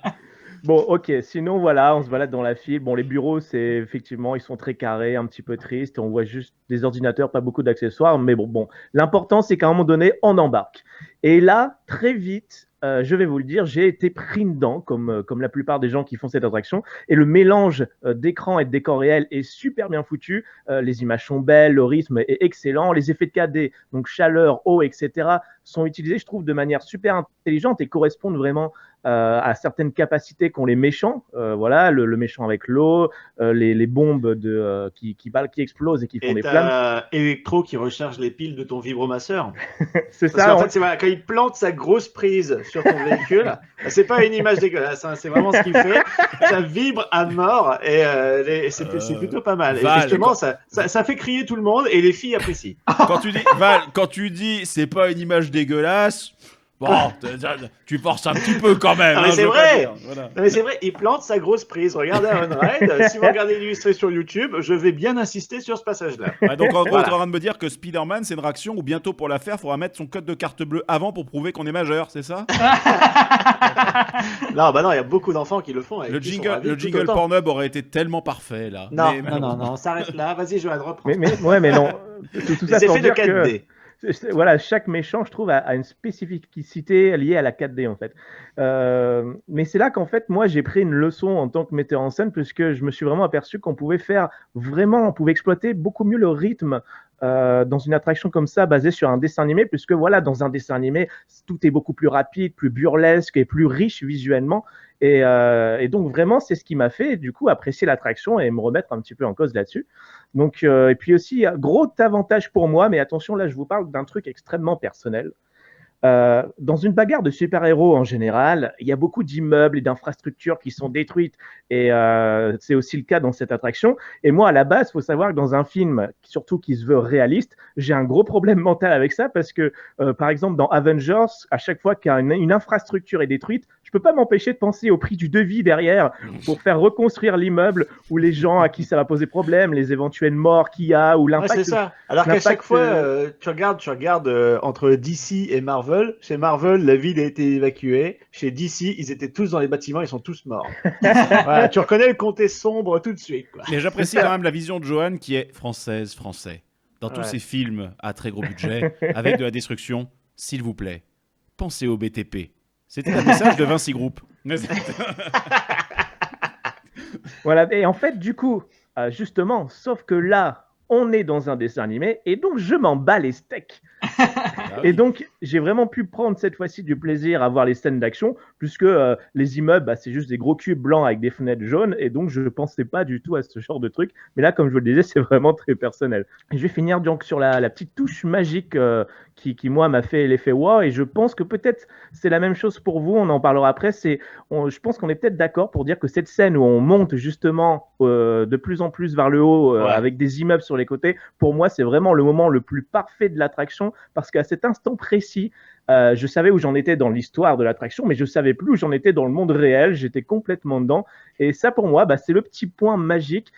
Bon, ok, sinon voilà, on se balade dans la file. Bon, les bureaux, c'est effectivement, ils sont très carrés, un petit peu tristes. On voit juste des ordinateurs, pas beaucoup d'accessoires. Mais bon, l'important, c'est qu'à un moment donné, on embarque. Et là, très vite, je vais vous le dire, j'ai été pris dedans, comme la plupart des gens qui font cette attraction. Et le mélange d'écran et de décor réel est super bien foutu. Les images sont belles, le rythme est excellent. Les effets de 4D, donc chaleur, eau, etc., sont utilisés, je trouve, de manière super intelligente et correspondent vraiment à certaines capacités qu'ont les méchants. Voilà, le méchant avec l'eau, les bombes qui explosent et qui font des flammes. Electro qui recharge les piles de ton vibromasseur. C'est Parce ça. qu'en fait, voilà, quand il plante sa grosse prise sur ton véhicule, c'est pas une image dégueulasse, hein, c'est vraiment ce qu'il fait. Ça vibre à mort et c'est plutôt pas mal. Val, et justement, ça fait crier tout le monde et les filles apprécient. Quand tu dis c'est pas une image dégueulasse, bon, tu forces un petit peu quand même. Non, mais hein, c'est je veux vrai. pas dire, voilà. Non, mais c'est vrai, il plante sa grosse prise. Regardez un ride. Si vous regardez l'illustré sur YouTube, je vais bien insister sur ce passage-là. Ah, donc en gros, Voilà. tu es en train de me dire que Spider-Man, c'est une réaction où bientôt pour la faire, il faudra mettre son code de carte bleue avant pour prouver qu'on est majeur, c'est ça? Non, bah non, il y a beaucoup d'enfants qui le font. et Le qui sont jingle, ravis le tout jingle autant. Pornhub aurait été tellement parfait là. Non, Mais- non, on s'arrête là. Vas-y, Johan, reprends. Mais non. Tout ça Les pour effets de dire que 4D. voilà, chaque méchant, je trouve, a une spécificité liée à la 4D en fait. Mais c'est là qu'en fait, moi, j'ai pris une leçon en tant que metteur en scène, puisque je me suis vraiment aperçu qu'on pouvait on pouvait exploiter beaucoup mieux le rythme dans une attraction comme ça, basée sur un dessin animé, puisque voilà, dans un dessin animé, tout est beaucoup plus rapide, plus burlesque et plus riche visuellement. Et donc vraiment, c'est ce qui m'a fait du coup apprécier l'attraction et me remettre un petit peu en cause là-dessus. Donc, et puis aussi, gros avantage pour moi, mais attention, là, je vous parle d'un truc extrêmement personnel. Dans une bagarre de super-héros en général, il y a beaucoup d'immeubles et d'infrastructures qui sont détruites, et c'est aussi le cas dans cette attraction. Et moi, à la base, il faut savoir que dans un film, surtout qui se veut réaliste, j'ai un gros problème mental avec ça, parce que, par exemple, dans Avengers, à chaque fois qu'une infrastructure est détruite, je peux pas m'empêcher de penser au prix du devis derrière pour faire reconstruire l'immeuble ou les gens à qui ça va poser problème, les éventuels morts qu'il y a ou Ouais, l'impact. c'est ça. Alors qu'à l'impact, chaque fois, tu regardes entre DC et Marvel. Chez Marvel, la ville a été évacuée. Chez DC, ils étaient tous dans les bâtiments, ils sont tous morts. Voilà, tu reconnais le côté sombre tout de suite, quoi. Mais j'apprécie quand même la vision de Johan qui est français. Dans tous Ouais. ces films à très gros budget, avec de la destruction, s'il vous plaît, pensez au BTP. C'était un message de Vinci Group. Voilà, et en fait, du coup, justement, sauf que là, on est dans un dessin animé, et donc je m'en bats les steaks. Et donc, j'ai vraiment pu prendre cette fois-ci du plaisir à voir les scènes d'action, puisque les immeubles, bah, c'est juste des gros cubes blancs avec des fenêtres jaunes, et donc je ne pensais pas du tout à ce genre de truc. Mais là, comme je vous le disais, c'est vraiment très personnel. Et je vais finir donc sur la petite touche magique qui, moi, m'a fait l'effet wow, et je pense que peut-être c'est la même chose pour vous, on en parlera après. Je pense qu'on est peut-être d'accord pour dire que cette scène où on monte justement de plus en plus vers le haut, Ouais. avec des immeubles sur les côtés, pour moi, c'est vraiment le moment le plus parfait de l'attraction, parce qu'à cet instant précis, je savais où j'en étais dans l'histoire de l'attraction, mais je savais plus où j'en étais dans le monde réel. J'étais complètement dedans. Et ça, pour moi, bah, c'est le petit point magique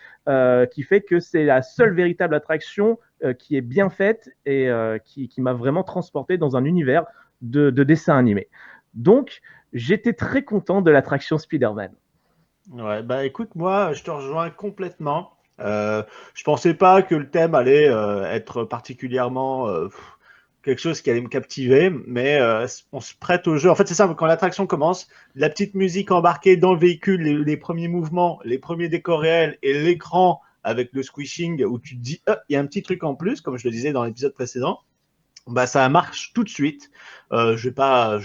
qui fait que c'est la seule véritable attraction qui est bien faite et qui m'a vraiment transporté dans un univers de dessin animé. Donc, j'étais très content de l'attraction Spider-Man. Ouais, bah écoute, moi, je te rejoins complètement. Je pensais pas que le thème allait être particulièrement quelque chose qui allait me captiver, mais on se prête au jeu. En fait, c'est ça, quand l'attraction commence, la petite musique embarquée dans le véhicule, les premiers mouvements, les premiers décors réels et l'écran avec le squishing où tu te dis, il y a un petit truc en plus, comme je le disais dans l'épisode précédent, bah ça marche tout de suite. Je vais pas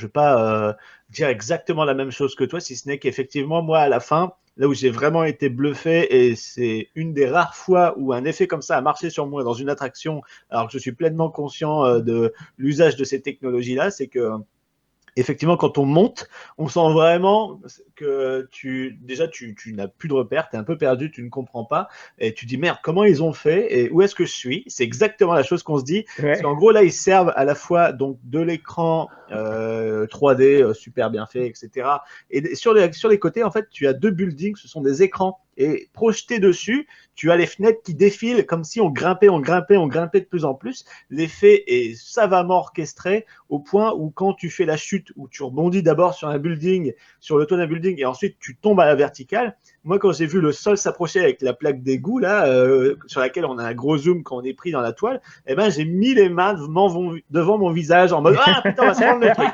dire exactement la même chose que toi, si ce n'est qu'effectivement, moi, à la fin, là où j'ai vraiment été bluffé, et c'est une des rares fois où un effet comme ça a marché sur moi dans une attraction, alors que je suis pleinement conscient de l'usage de ces technologies-là, c'est que effectivement, quand on monte, on sent vraiment que tu n'as plus de repères, tu es un peu perdu, tu ne comprends pas, et tu dis merde, comment ils ont fait et où est-ce que je suis? C'est exactement la chose qu'on se dit. Ouais. Parce qu'en gros, là, ils servent à la fois donc de l'écran 3D super bien fait, etc. Et sur les côtés, en fait, tu as deux buildings, ce sont des écrans. Et projeté dessus, tu as les fenêtres qui défilent comme si on grimpait de plus en plus. L'effet est savamment orchestré au point où quand tu fais la chute, où tu rebondis d'abord sur un building, sur le toit d'un building, et ensuite tu tombes à la verticale. Moi, quand j'ai vu le sol s'approcher avec la plaque d'égout, là, sur laquelle on a un gros zoom quand on est pris dans la toile, eh ben, j'ai mis les mains devant mon visage en mode « Ah, putain, on va se prendre le truc !»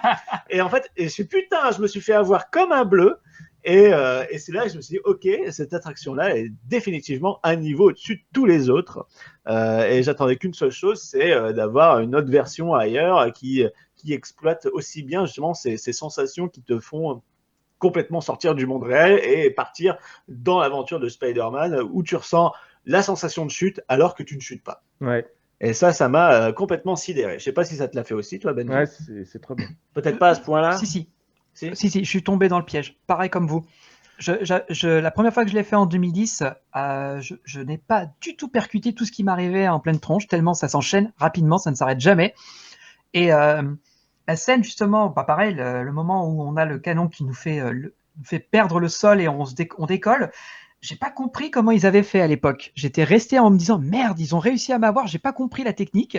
Et en fait, je me suis fait avoir comme un bleu. Et c'est là que je me suis dit, ok, cette attraction-là est définitivement un niveau au-dessus de tous les autres. Et j'attendais qu'une seule chose, c'est d'avoir une autre version ailleurs qui exploite aussi bien justement ces sensations qui te font complètement sortir du monde réel et partir dans l'aventure de Spider-Man où tu ressens la sensation de chute alors que tu ne chutes pas. Ouais. Et ça m'a complètement sidéré. Je sais pas si ça te l'a fait aussi, toi, Benji. Ouais, c'est trop bien. Peut-être pas à ce point-là. Si, Si je suis tombé dans le piège, pareil comme vous. La première fois que je l'ai fait en 2010, je n'ai pas du tout percuté tout ce qui m'arrivait en pleine tronche, tellement ça s'enchaîne rapidement, ça ne s'arrête jamais. Et la scène, justement, bah pareil, le moment où on a le canon qui nous fait perdre le sol et on décolle, j'ai pas compris comment ils avaient fait à l'époque. J'étais resté en me disant, merde, ils ont réussi à m'avoir, j'ai pas compris la technique.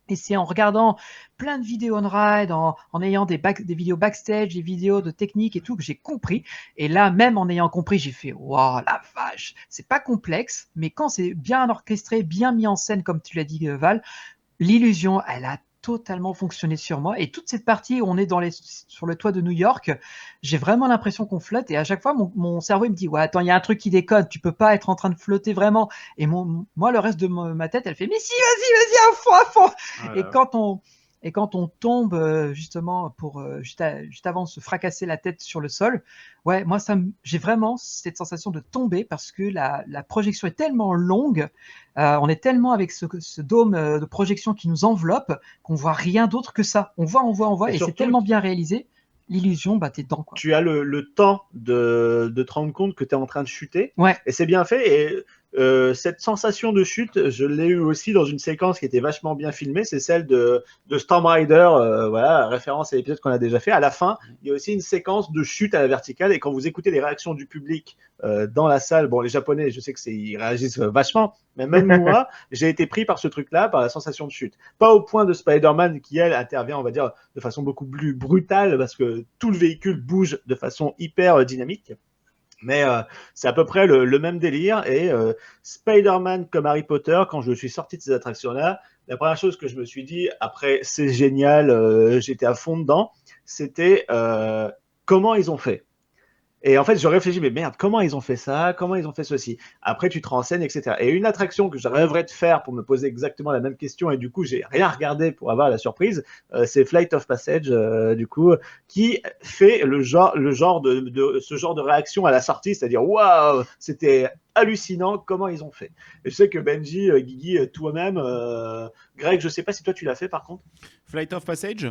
Et c'est en regardant plein de vidéos on-ride, en ayant des vidéos backstage, des vidéos de technique et tout, que j'ai compris. Et là, même en ayant compris, j'ai fait « Waouh, la vache !» C'est pas complexe, mais quand c'est bien orchestré, bien mis en scène, comme tu l'as dit, Val, l'illusion, elle a totalement fonctionné sur moi. Et toute cette partie où on est sur le toit de New York, j'ai vraiment l'impression qu'on flotte. Et à chaque fois, mon cerveau il me dit « Ouais, attends, il y a un truc qui déconne, tu peux pas être en train de flotter vraiment. » Et moi, le reste de ma tête, elle fait « Mais si, vas-y, à fond !» Voilà. Et quand on tombe justement pour juste avant de se fracasser la tête sur le sol, ouais, moi j'ai vraiment cette sensation de tomber parce que la projection est tellement longue, on est tellement avec ce dôme de projection qui nous enveloppe qu'on voit rien d'autre que ça. On voit, et surtout, c'est tellement bien réalisé. L'illusion, bah t'es dedans, quoi. Tu as le temps de te rendre compte que tu es en train de chuter. Ouais. Et c'est bien fait. Et cette sensation de chute, je l'ai eu aussi dans une séquence qui était vachement bien filmée, c'est celle de Storm Rider, voilà, référence à l'épisode qu'on a déjà fait. À la fin, il y a aussi une séquence de chute à la verticale, et quand vous écoutez les réactions du public dans la salle, bon, les Japonais, je sais que ils réagissent vachement, mais même moi, j'ai été pris par ce truc-là, par la sensation de chute. Pas au point de Spider-Man qui, elle, intervient, on va dire, de façon beaucoup plus brutale, parce que tout le véhicule bouge de façon hyper dynamique. Mais c'est à peu près le même délire. Et Spider-Man comme Harry Potter, quand je suis sorti de ces attractions-là, la première chose que je me suis dit, après c'est génial, j'étais à fond dedans, c'était comment ils ont fait. Et en fait, je réfléchis, mais merde, comment ils ont fait ça? Comment ils ont fait ceci? Après, tu te renseignes, etc. Et une attraction que je rêverais de faire pour me poser exactement la même question, et du coup, j'ai rien regardé pour avoir la surprise, c'est Flight of Passage, du coup, qui fait ce genre de réaction à la sortie, c'est-à-dire, waouh, c'était hallucinant comment ils ont fait. Et je sais que Benji, Guigui, toi-même, Greg, je sais pas si toi tu l'as fait par contre. Flight of Passage?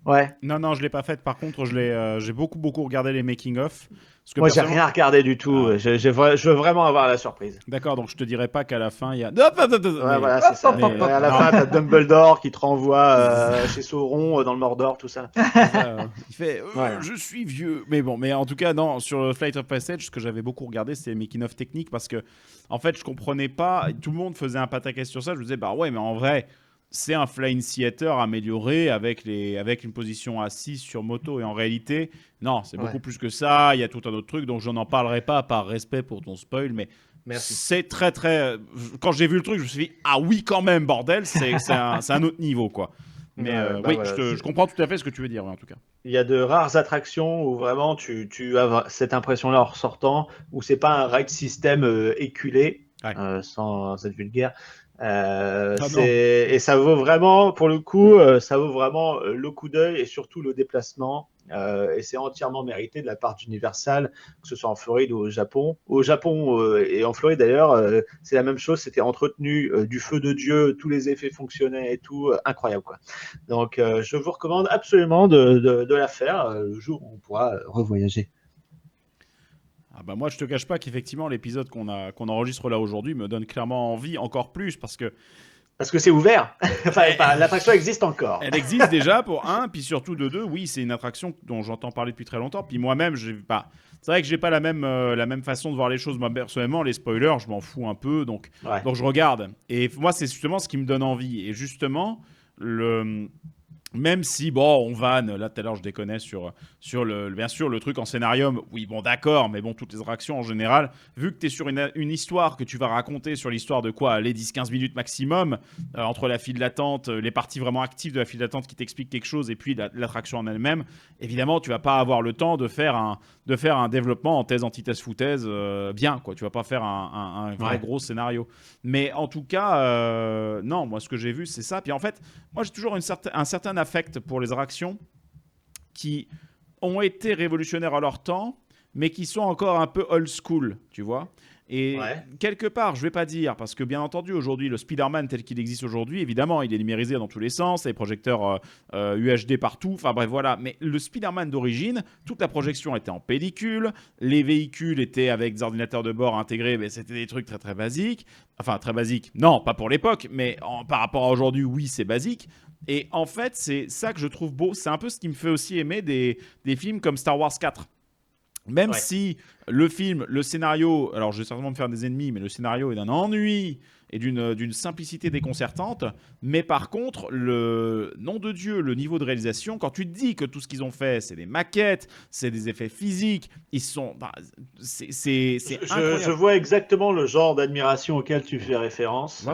Ouais. Non, je l'ai pas faite. Par contre, j'ai beaucoup regardé les making-of. Moi, j'ai rien regardé du tout. Ah. Je veux vraiment avoir la surprise. D'accord, donc je te dirais pas qu'à la fin, il y a... Ouais, voilà, c'est ça. Mais, à la fin, t'as Dumbledore qui te renvoie chez Sauron, dans le Mordor, tout ça. Il fait je suis vieux. Mais bon, mais en tout cas, non, sur Flight of Passage, ce que j'avais beaucoup regardé, c'était les making-of techniques, parce que, en fait, je comprenais pas. Tout le monde faisait un pataquès sur ça. Je me disais, bah ouais, mais en vrai, c'est un Flying Theater amélioré avec une position assise sur moto. Et en réalité, non, c'est beaucoup plus que ça. Il y a tout un autre truc, donc je n'en parlerai pas par respect pour ton spoil. Mais c'est très, très... Quand j'ai vu le truc, je me suis dit, ah oui, quand même, bordel, c'est un autre niveau, quoi. Mais oui, voilà, je comprends tout à fait ce que tu veux dire, en tout cas. Il y a de rares attractions où vraiment tu as cette impression-là en ressortant, où c'est pas un ride system éculé, sans être vulgaire. Et ça vaut vraiment, pour le coup, ça vaut vraiment le coup d'œil et surtout le déplacement. Et c'est entièrement mérité de la part d'Universal, que ce soit en Floride ou au Japon. Au Japon et en Floride d'ailleurs, c'est la même chose. C'était entretenu du feu de Dieu, tous les effets fonctionnaient et tout, incroyable quoi. Donc je vous recommande absolument de la faire le jour où on pourra revoyager. Ah bah moi, je te cache pas qu'effectivement, l'épisode qu'on enregistre là aujourd'hui me donne clairement envie encore plus, parce que c'est ouvert. Enfin, l'attraction existe encore. Elle existe déjà pour un, puis surtout de deux. Oui, c'est une attraction dont j'entends parler depuis très longtemps. Puis moi-même, c'est vrai que j'ai pas la même façon de voir les choses. Moi, personnellement, les spoilers, je m'en fous un peu, donc je regarde. Et moi, c'est justement ce qui me donne envie. Et justement, même si, bon, on vanne, là tout à l'heure je déconnais sur bien sûr le truc en scénarium, oui bon d'accord, mais bon toutes les attractions en général, vu que tu es sur une histoire que tu vas raconter sur l'histoire de quoi, les 10-15 minutes maximum, entre la file d'attente, les parties vraiment actives de la file d'attente qui t'expliquent quelque chose et puis l'attraction en elle-même, évidemment tu vas pas avoir le temps de faire un développement en thèse, antithèse, foutaise bien quoi, tu vas pas faire un vrai gros scénario. Mais en tout cas, non, moi ce que j'ai vu c'est ça, puis en fait, moi j'ai toujours un certain affect pour les attractions qui ont été révolutionnaires à leur temps, mais qui sont encore un peu old school, tu vois. Et quelque part, je ne vais pas dire, parce que bien entendu, aujourd'hui, le Spider-Man tel qu'il existe aujourd'hui, évidemment, il est numérisé dans tous les sens, les projecteurs UHD partout, enfin bref, voilà. Mais le Spider-Man d'origine, toute la projection était en pellicule, les véhicules étaient avec des ordinateurs de bord intégrés, mais c'était des trucs très très basiques. Enfin, très basiques, non, pas pour l'époque, mais par rapport à aujourd'hui, oui, c'est basique. Et en fait, c'est ça que je trouve beau. C'est un peu ce qui me fait aussi aimer des films comme Star Wars 4. Même si le film, le scénario, alors je vais certainement me faire des ennemis, mais le scénario est d'un ennui et d'une simplicité déconcertante. Mais par contre, le nom de Dieu, le niveau de réalisation, quand tu te dis que tout ce qu'ils ont fait, c'est des maquettes, c'est des effets physiques, ils sont... c'est incroyable. Je vois exactement le genre d'admiration auquel tu fais référence.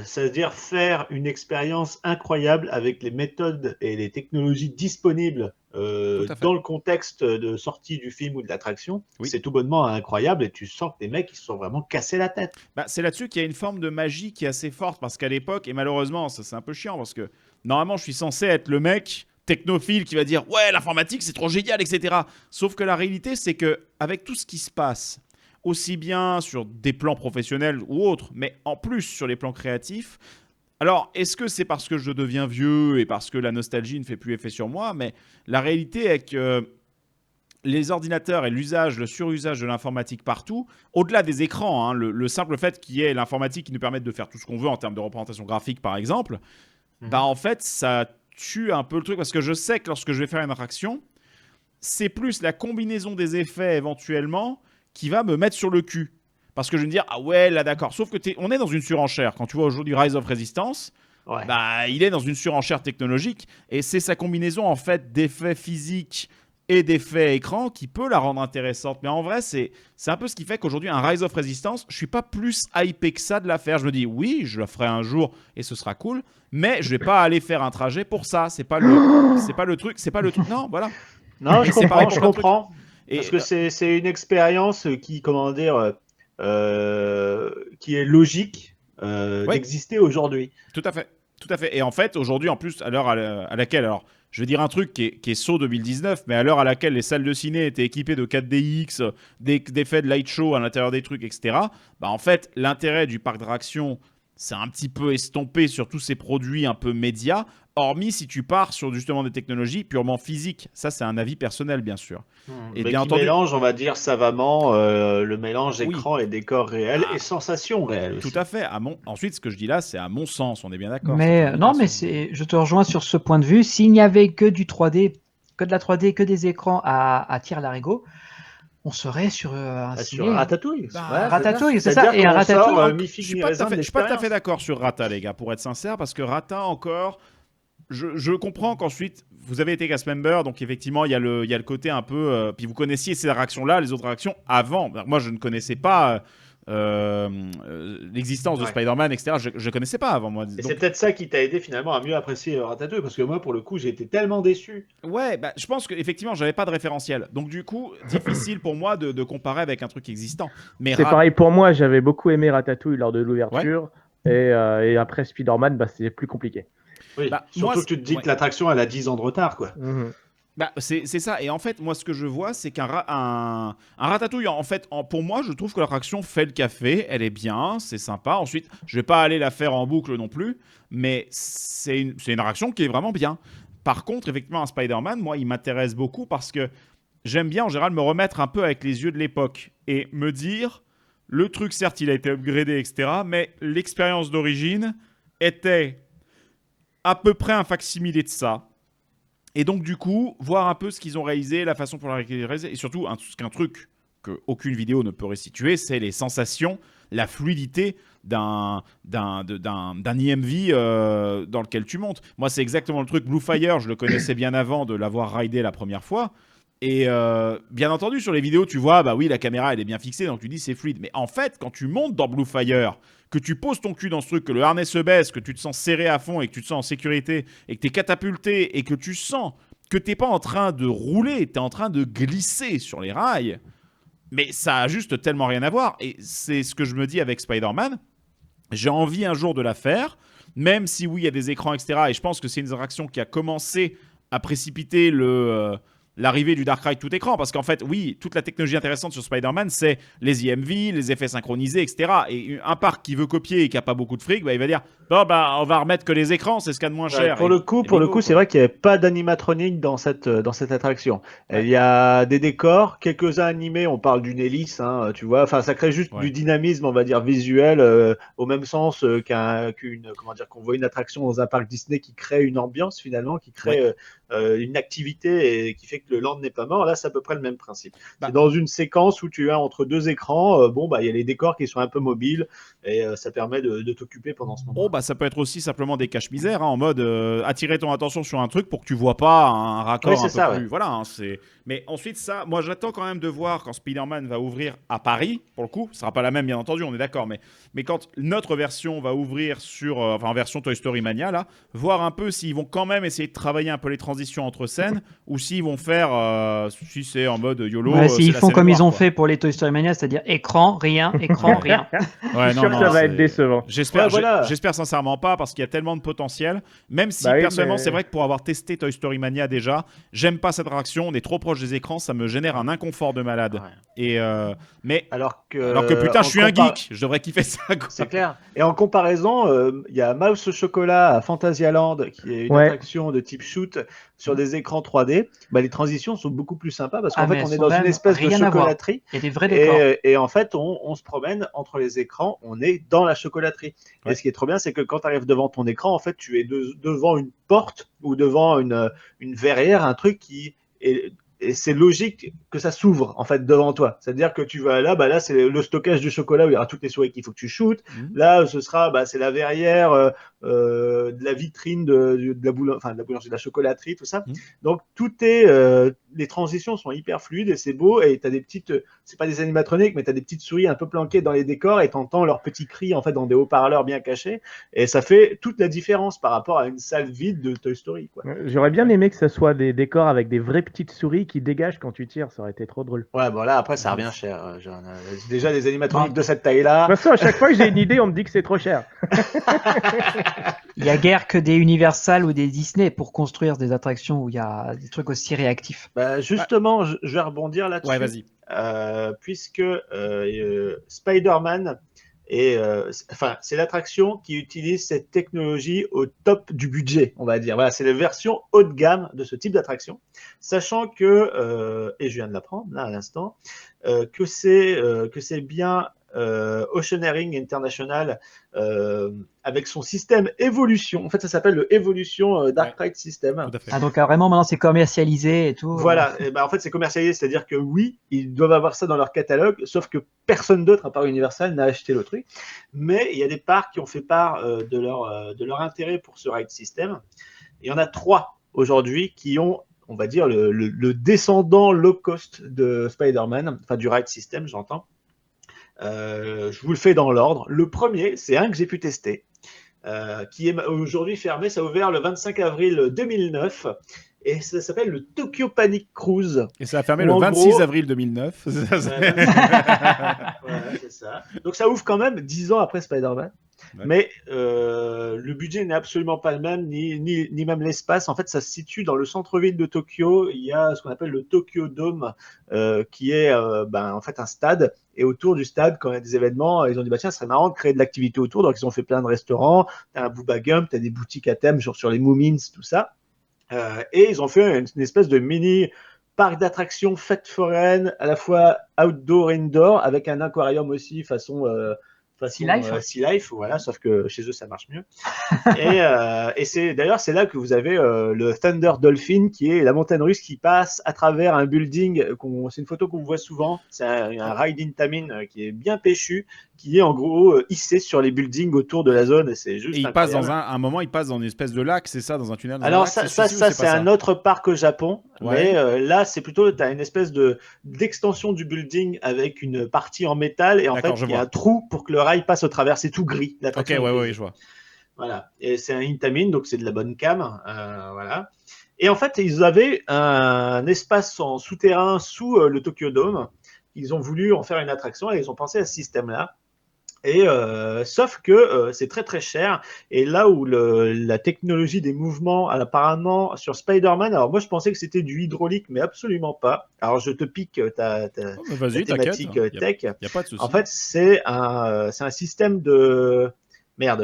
C'est-à-dire faire une expérience incroyable avec les méthodes et les technologies disponibles dans le contexte de sortie du film ou de l'attraction, c'est tout bonnement incroyable et tu sens que les mecs ils se sont vraiment cassés la tête. C'est là-dessus qu'il y a une forme de magie qui est assez forte, parce qu'à l'époque, et malheureusement ça c'est un peu chiant, parce que normalement je suis censé être le mec technophile qui va dire ouais l'informatique c'est trop génial, etc. Sauf que la réalité c'est que avec tout ce qui se passe, aussi bien sur des plans professionnels ou autres, mais en plus sur les plans créatifs, alors, est-ce que c'est parce que je deviens vieux et parce que la nostalgie ne fait plus effet sur moi? Mais la réalité est que les ordinateurs et le surusage de l'informatique partout, au-delà des écrans, hein, le simple fait qu'il y ait l'informatique qui nous permette de faire tout ce qu'on veut en termes de représentation graphique, par exemple, bah en fait, ça tue un peu le truc parce que je sais que lorsque je vais faire une attraction, c'est plus la combinaison des effets éventuellement qui va me mettre sur le cul. Parce que je vais me dire, ah ouais, là d'accord. Sauf que on est dans une surenchère. Quand tu vois aujourd'hui Rise of Resistance, bah, il est dans une surenchère technologique. Et c'est sa combinaison en fait d'effets physiques et d'effets écran qui peut la rendre intéressante. Mais en vrai, c'est un peu ce qui fait qu'aujourd'hui, un Rise of Resistance, je suis pas plus hypé que ça de la faire. Je me dis, oui, je la ferai un jour et ce sera cool. Mais je vais pas aller faire un trajet pour ça. C'est pas le truc. Non, voilà. Non, je c'est pareil comprends, je pour comprends. Et, Parce que c'est une expérience qui, comment dire, qui est logique d'exister aujourd'hui. Tout à fait. Tout à fait. Et en fait, aujourd'hui, en plus, à l'heure à laquelle, alors, je vais dire un truc qui est saut 2019, mais à l'heure à laquelle les salles de ciné étaient équipées de 4DX, d'effets de light show à l'intérieur des trucs, etc., bah, en fait, l'intérêt du parc d'attractions, c'est un petit peu estompé sur tous ces produits un peu médias, hormis si tu pars sur justement des technologies purement physiques. Ça, c'est un avis personnel, bien sûr. Et bien entendu, mélange, on va dire savamment, le mélange écran et décor réel et sensations réelles. Tout à fait. Ensuite, ce que je dis là, c'est à mon sens, on est bien d'accord. Mais non, mais je te rejoins sur ce point de vue. S'il n'y avait que du 3D, que de la 3D, que des écrans à tire-larigot, on serait sur un sur Ratatouille. Ratatouille, c'est ça. Et un Ratatouille. Je suis pas tout à fait d'accord sur Rata, les gars, pour être sincère, parce que Rata encore. Je comprends qu'ensuite, vous avez été cast member, donc effectivement, il y a le côté un peu... puis vous connaissiez ces réactions-là, les autres réactions, avant. Moi, je ne connaissais pas l'existence de Spider-Man, etc. Je ne connaissais pas avant, moi. Et c'est peut-être ça qui t'a aidé finalement à mieux apprécier Ratatouille, parce que moi, pour le coup, j'ai été tellement déçu. Ouais, bah, je pense qu'effectivement, j'avais pas de référentiel. Donc du coup, difficile pour moi de comparer avec un truc existant. Mais c'est pareil pour moi, j'avais beaucoup aimé Ratatouille lors de l'ouverture, et après Spider-Man, bah, c'est plus compliqué. Oui, surtout que tu te dis que l'attraction, elle a 10 ans de retard, quoi. Bah, c'est ça. Et en fait, moi, ce que je vois, c'est qu'un Ratatouille, en fait, pour moi, je trouve que l'attraction fait le café. Elle est bien, c'est sympa. Ensuite, je vais pas aller la faire en boucle non plus, mais c'est une attraction qui est vraiment bien. Par contre, effectivement, un Spider-Man, moi, il m'intéresse beaucoup parce que j'aime bien, en général, me remettre un peu avec les yeux de l'époque et me dire, le truc, certes, il a été upgradé, etc., mais l'expérience d'origine était à peu près un facsimilé de ça. Et donc, du coup, voir un peu ce qu'ils ont réalisé, la façon pour la réaliser, et surtout, un truc qu'aucune vidéo ne peut restituer, c'est les sensations, la fluidité d'un EMV dans lequel tu montes. Moi, c'est exactement le truc. Blue Fire, je le connaissais bien avant de l'avoir ridé la première fois. Et bien entendu, sur les vidéos, tu vois, bah oui, la caméra, elle est bien fixée, donc tu dis c'est fluide. Mais en fait, quand tu montes dans Blue Fire, que tu poses ton cul dans ce truc, que le harnais se baisse, que tu te sens serré à fond et que tu te sens en sécurité et que tu es catapulté et que tu sens que tu n'es pas en train de rouler, tu es en train de glisser sur les rails, mais ça a juste tellement rien à voir. Et c'est ce que je me dis avec Spider-Man. J'ai envie un jour de la faire, même si oui, il y a des écrans, etc. Et je pense que c'est une attraction qui a commencé à précipiter l'arrivée du Dark Ride tout écran, parce qu'en fait, oui, toute la technologie intéressante sur Spider-Man, c'est les EMV, les effets synchronisés, etc. Et un parc qui veut copier et qui n'a pas beaucoup de fric, bah, il va dire bon, bah, on va remettre que les écrans, c'est ce qu'il y a de moins cher. Pour le coup, c'est vrai qu'il n'y avait pas d'animatronique dans cette attraction. Il y a des décors, quelques-uns animés, on parle d'une hélice, hein, tu vois, enfin, ça crée juste du dynamisme, on va dire, visuel, au même sens qu'on voit une attraction dans un parc Disney qui crée une ambiance, finalement, qui crée une activité et qui fait que le land n'est pas mort. Là, c'est à peu près le même principe. C'est dans une séquence où tu as entre deux écrans, il y a les décors qui sont un peu mobiles et ça permet de t'occuper pendant ce moment. Ça peut être aussi simplement des cache-misères, hein, en mode attirer ton attention sur un truc pour que tu vois pas un raccord un peu plus. Voilà, hein, mais ensuite, ça, moi, j'attends quand même de voir quand Spider-Man va ouvrir à Paris, pour le coup. Ce sera pas la même, bien entendu, on est d'accord, mais quand notre version va ouvrir en version Toy Story Mania, là, voir un peu s'ils vont quand même essayer de travailler un peu les transitions entre scènes ou s'ils vont faire, si c'est en mode YOLO. S'ils font comme ils ont fait pour les Toy Story Mania, c'est-à-dire écran, rien, écran, rien. Je suis sûr que ça va être décevant. J'espère sincèrement pas, parce qu'il y a tellement de potentiel. Même si personnellement, c'est vrai que pour avoir testé Toy Story Mania déjà, j'aime pas cette attraction. On est trop proche des écrans, ça me génère un inconfort de malade. Et alors que putain, je suis un geek, je devrais kiffer ça. C'est clair. Et en comparaison, il y a Mouse au chocolat à Phantasialand, qui est une attraction de type shoot. sur des écrans 3D, bah, les transitions sont beaucoup plus sympas parce qu'en Ah, fait, mais on elles est sont dans une même espèce de rien à voir. chocolaterie. Il y a des vrais décors. Et en fait, on se promène entre les écrans, on est dans la chocolaterie. Ouais. Et ce qui est trop bien, c'est que quand tu arrives devant ton écran, en fait, tu es devant une porte ou devant une verrière, un truc qui est. Et c'est logique que ça s'ouvre en fait devant toi. C'est-à-dire que tu vas là, bah là c'est le stockage du chocolat où il y aura toutes les souris qu'il faut que tu shootes. Là, ce sera, bah, c'est la verrière de la vitrine de la boulangerie, de la chocolaterie, tout ça. Donc tout est, les transitions sont hyper fluides et c'est beau. Et t'as des petites, c'est pas des animatroniques, mais t'as des petites souris un peu planquées dans les décors et t'entends leurs petits cris en fait dans des haut-parleurs bien cachés. Et ça fait toute la différence par rapport à une salle vide de Toy Story, quoi. J'aurais bien aimé que ce soit des décors avec des vraies petites souris qui dégagent quand tu tires, ça aurait été trop drôle. Ouais, bon là après ça revient cher. Déjà des animatroniques de cette taille-là. De toute façon, à chaque fois que j'ai une idée, on me dit que c'est trop cher. Il y a guère que des Universal ou des Disney pour construire des attractions où il y a des trucs aussi réactifs. Bah, justement, je vais rebondir là-dessus. Ouais, vas-y. Puisque Spider-Man c'est l'attraction qui utilise cette technologie au top du budget, on va dire. Voilà, c'est la version haut de gamme de ce type d'attraction, sachant que, et je viens de l'apprendre là à l'instant, que c'est bien Oceaneering International avec son système Evolution. En fait, ça s'appelle le Evolution Dark Ride System. Tout à fait. Ah, donc vraiment maintenant c'est commercialisé et tout. Voilà, et ben, en fait c'est commercialisé, c'est-à-dire que oui, ils doivent avoir ça dans leur catalogue, sauf que personne d'autre à part Universal n'a acheté le truc. Mais il y a des parcs qui ont fait part de leur intérêt pour ce ride system. Il y en a 3 aujourd'hui qui ont, on va dire, le descendant low cost de Spider-Man, enfin du ride system, j'entends. Je vous le fais dans l'ordre. Le premier, c'est un que j'ai pu tester, qui est aujourd'hui fermé. Ça a ouvert le 25 avril 2009 et ça s'appelle le Tokyo Panic Cruise. Et ça a fermé le 26 avril 2009. Voilà, c'est ça. Donc ça ouvre quand même 10 ans après Spider-Man. Ouais. Mais le budget n'est absolument pas le même, ni même l'espace. En fait, ça se situe dans le centre-ville de Tokyo. Il y a ce qu'on appelle le Tokyo Dome, qui est en fait un stade. Et autour du stade, quand il y a des événements, ils ont dit, bah tiens, ce serait marrant de créer de l'activité autour. Donc, ils ont fait plein de restaurants. Tu as un Booba Gump, tu as des boutiques à thème, genre sur les Moomins, tout ça. Et ils ont fait une espèce de mini parc d'attractions fête foraine, à la fois outdoor, indoor, avec un aquarium aussi, façon Sea Life. Sea Life, voilà, sauf que chez eux ça marche mieux. Et c'est d'ailleurs c'est là que vous avez le Thunder Dolphin, qui est la montagne russe qui passe à travers un building. C'est une photo qu'on voit souvent. C'est un ride Intamin qui est bien péchu, qui est en gros hissé sur les buildings autour de la zone. Et c'est juste. Et il passe dans un moment, il passe dans une espèce de lac, c'est ça, dans un tunnel. Alors ça c'est un autre parc au Japon, Ouais. mais là c'est plutôt, tu as une espèce d'extension du building avec une partie en métal et en D'accord, fait je il y a vois. un trou pour que le rail passe au travers, c'est tout gris. Ok, l'attraction est ouais, grise. je vois. Voilà, et c'est un Intamin, donc c'est de la bonne cam, voilà. Et en fait ils avaient un espace en souterrain sous le Tokyo Dome. Ils ont voulu en faire une attraction et ils ont pensé à ce système-là. Et sauf que c'est très très cher. Et là où la technologie des mouvements, apparemment sur Spider-Man, alors moi je pensais que c'était du hydraulique, mais absolument pas. Alors je te pique ta Oh, mais vas-y, thématique t'inquiète. tech. Il n'y a pas de souci. En fait, c'est un système de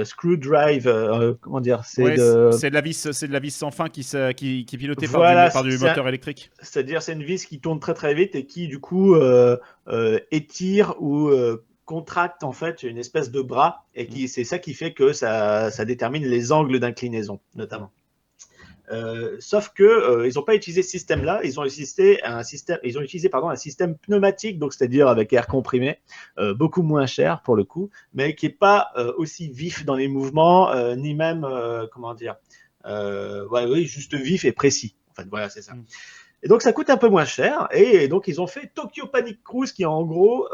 screw drive. Comment dire, Ouais, c'est de la vis sans fin qui est pilotée Voilà, par du c'est moteur électrique. C'est-à-dire c'est une vis qui tourne très très vite et qui du coup étire ou contracte en fait une espèce de bras et c'est ça qui fait que ça détermine les angles d'inclinaison notamment. Sauf que ils n'ont pas utilisé ce système-là, ils ont utilisé un système pneumatique, donc c'est-à-dire avec air comprimé, beaucoup moins cher pour le coup, mais qui n'est pas aussi vif dans les mouvements, ni même juste vif et précis. En fait, voilà, c'est ça. Et donc ça coûte un peu moins cher, et donc ils ont fait Tokyo Panic Cruise, qui est en gros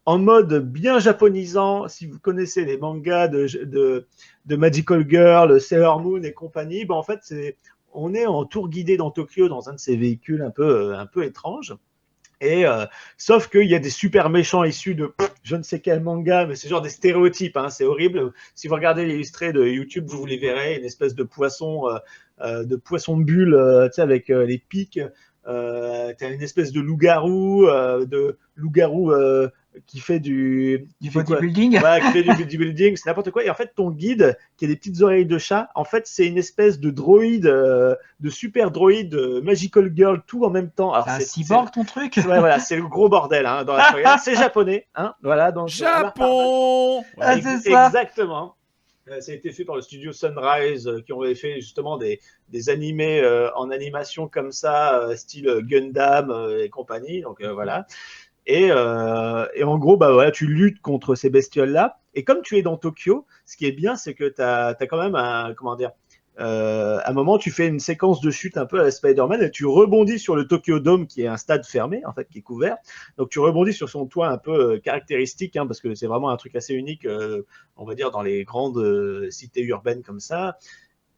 en mode bien japonisant. Si vous connaissez les mangas de Magical Girl, Sailor Moon et compagnie, en fait, on est en tour guidé dans Tokyo dans un de ces véhicules un peu étranges. Et sauf qu'il y a des super méchants issus de je ne sais quel manga, mais c'est genre des stéréotypes, hein, c'est horrible. Si vous regardez l'illustré de YouTube, vous les verrez, une espèce de poisson bulle, avec les pics. T'as une espèce de loup-garou, qui fait Du qui fait quoi bodybuilding. Ouais, qui fait du bodybuilding, c'est n'importe quoi. Et en fait, ton guide, qui a des petites oreilles de chat, en fait, c'est une espèce de droïde, de super droïde, Magical Girl, tout en même temps. Alors, C'est un cyborg ton truc. ouais, voilà, c'est le gros bordel hein, dans la soirée. C'est japonais, hein, voilà. Donc, Japon. Ah, c'est ça. Exactement. Ça a été fait par le studio Sunrise, qui ont fait justement des animés en animation comme ça, style Gundam et compagnie. Donc voilà. Et en gros, bah voilà, tu luttes contre ces bestioles-là. Et comme tu es dans Tokyo, ce qui est bien, c'est que tu as quand même à un moment, tu fais une séquence de chute un peu à la Spider-Man et tu rebondis sur le Tokyo Dome, qui est un stade fermé, en fait, qui est couvert. Donc, tu rebondis sur son toit un peu caractéristique, hein, parce que c'est vraiment un truc assez unique, on va dire, dans les grandes cités urbaines comme ça.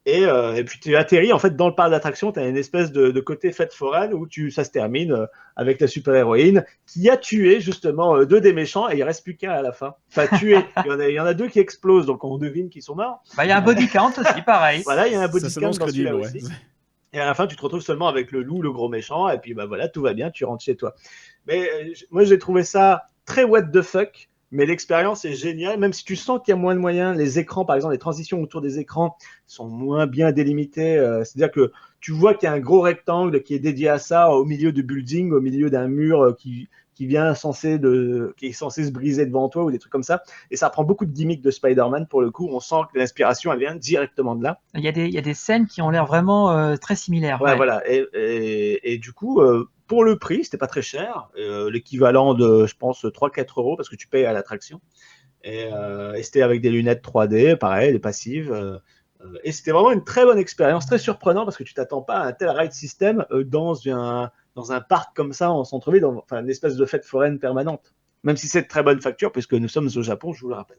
Et puis tu atterris en fait dans le parc d'attractions, tu as une espèce de côté fête foraine où ça se termine avec ta super-héroïne qui a tué justement deux des méchants et il reste plus qu'un à la fin. Enfin, tué, il y en a deux qui explosent, donc on devine qu'ils sont morts. Bah, il y a un body count aussi, pareil. Voilà, il y a un Ça body count s'annonce dans celui-là crédible, aussi. ouais. Et à la fin, tu te retrouves seulement avec le loup, le gros méchant, et puis bah voilà, tout va bien, tu rentres chez toi. Mais moi, j'ai trouvé ça très what the fuck. Mais l'expérience est géniale, même si tu sens qu'il y a moins de moyens. Les écrans, par exemple, les transitions autour des écrans sont moins bien délimitées. C'est-à-dire que tu vois qu'il y a un gros rectangle qui est dédié à ça au milieu du building, au milieu d'un mur qui est censé se briser devant toi ou des trucs comme ça. Et ça prend beaucoup de gimmicks de Spider-Man pour le coup. On sent que l'inspiration, elle vient directement de là. Il y a des scènes qui ont l'air vraiment très similaires. Ouais, Ouais. voilà. Et du coup, pour le prix, c'était pas très cher. L'équivalent de, je pense, 3-4 euros parce que tu payes à l'attraction. Et c'était avec des lunettes 3D, pareil, des passives. Et c'était vraiment une très bonne expérience, très surprenant parce que tu t'attends pas à un tel ride system dans un parc comme ça en centre-ville, enfin une espèce de fête foraine permanente. Même si c'est de très bonne facture, puisque nous sommes au Japon, je vous le rappelle.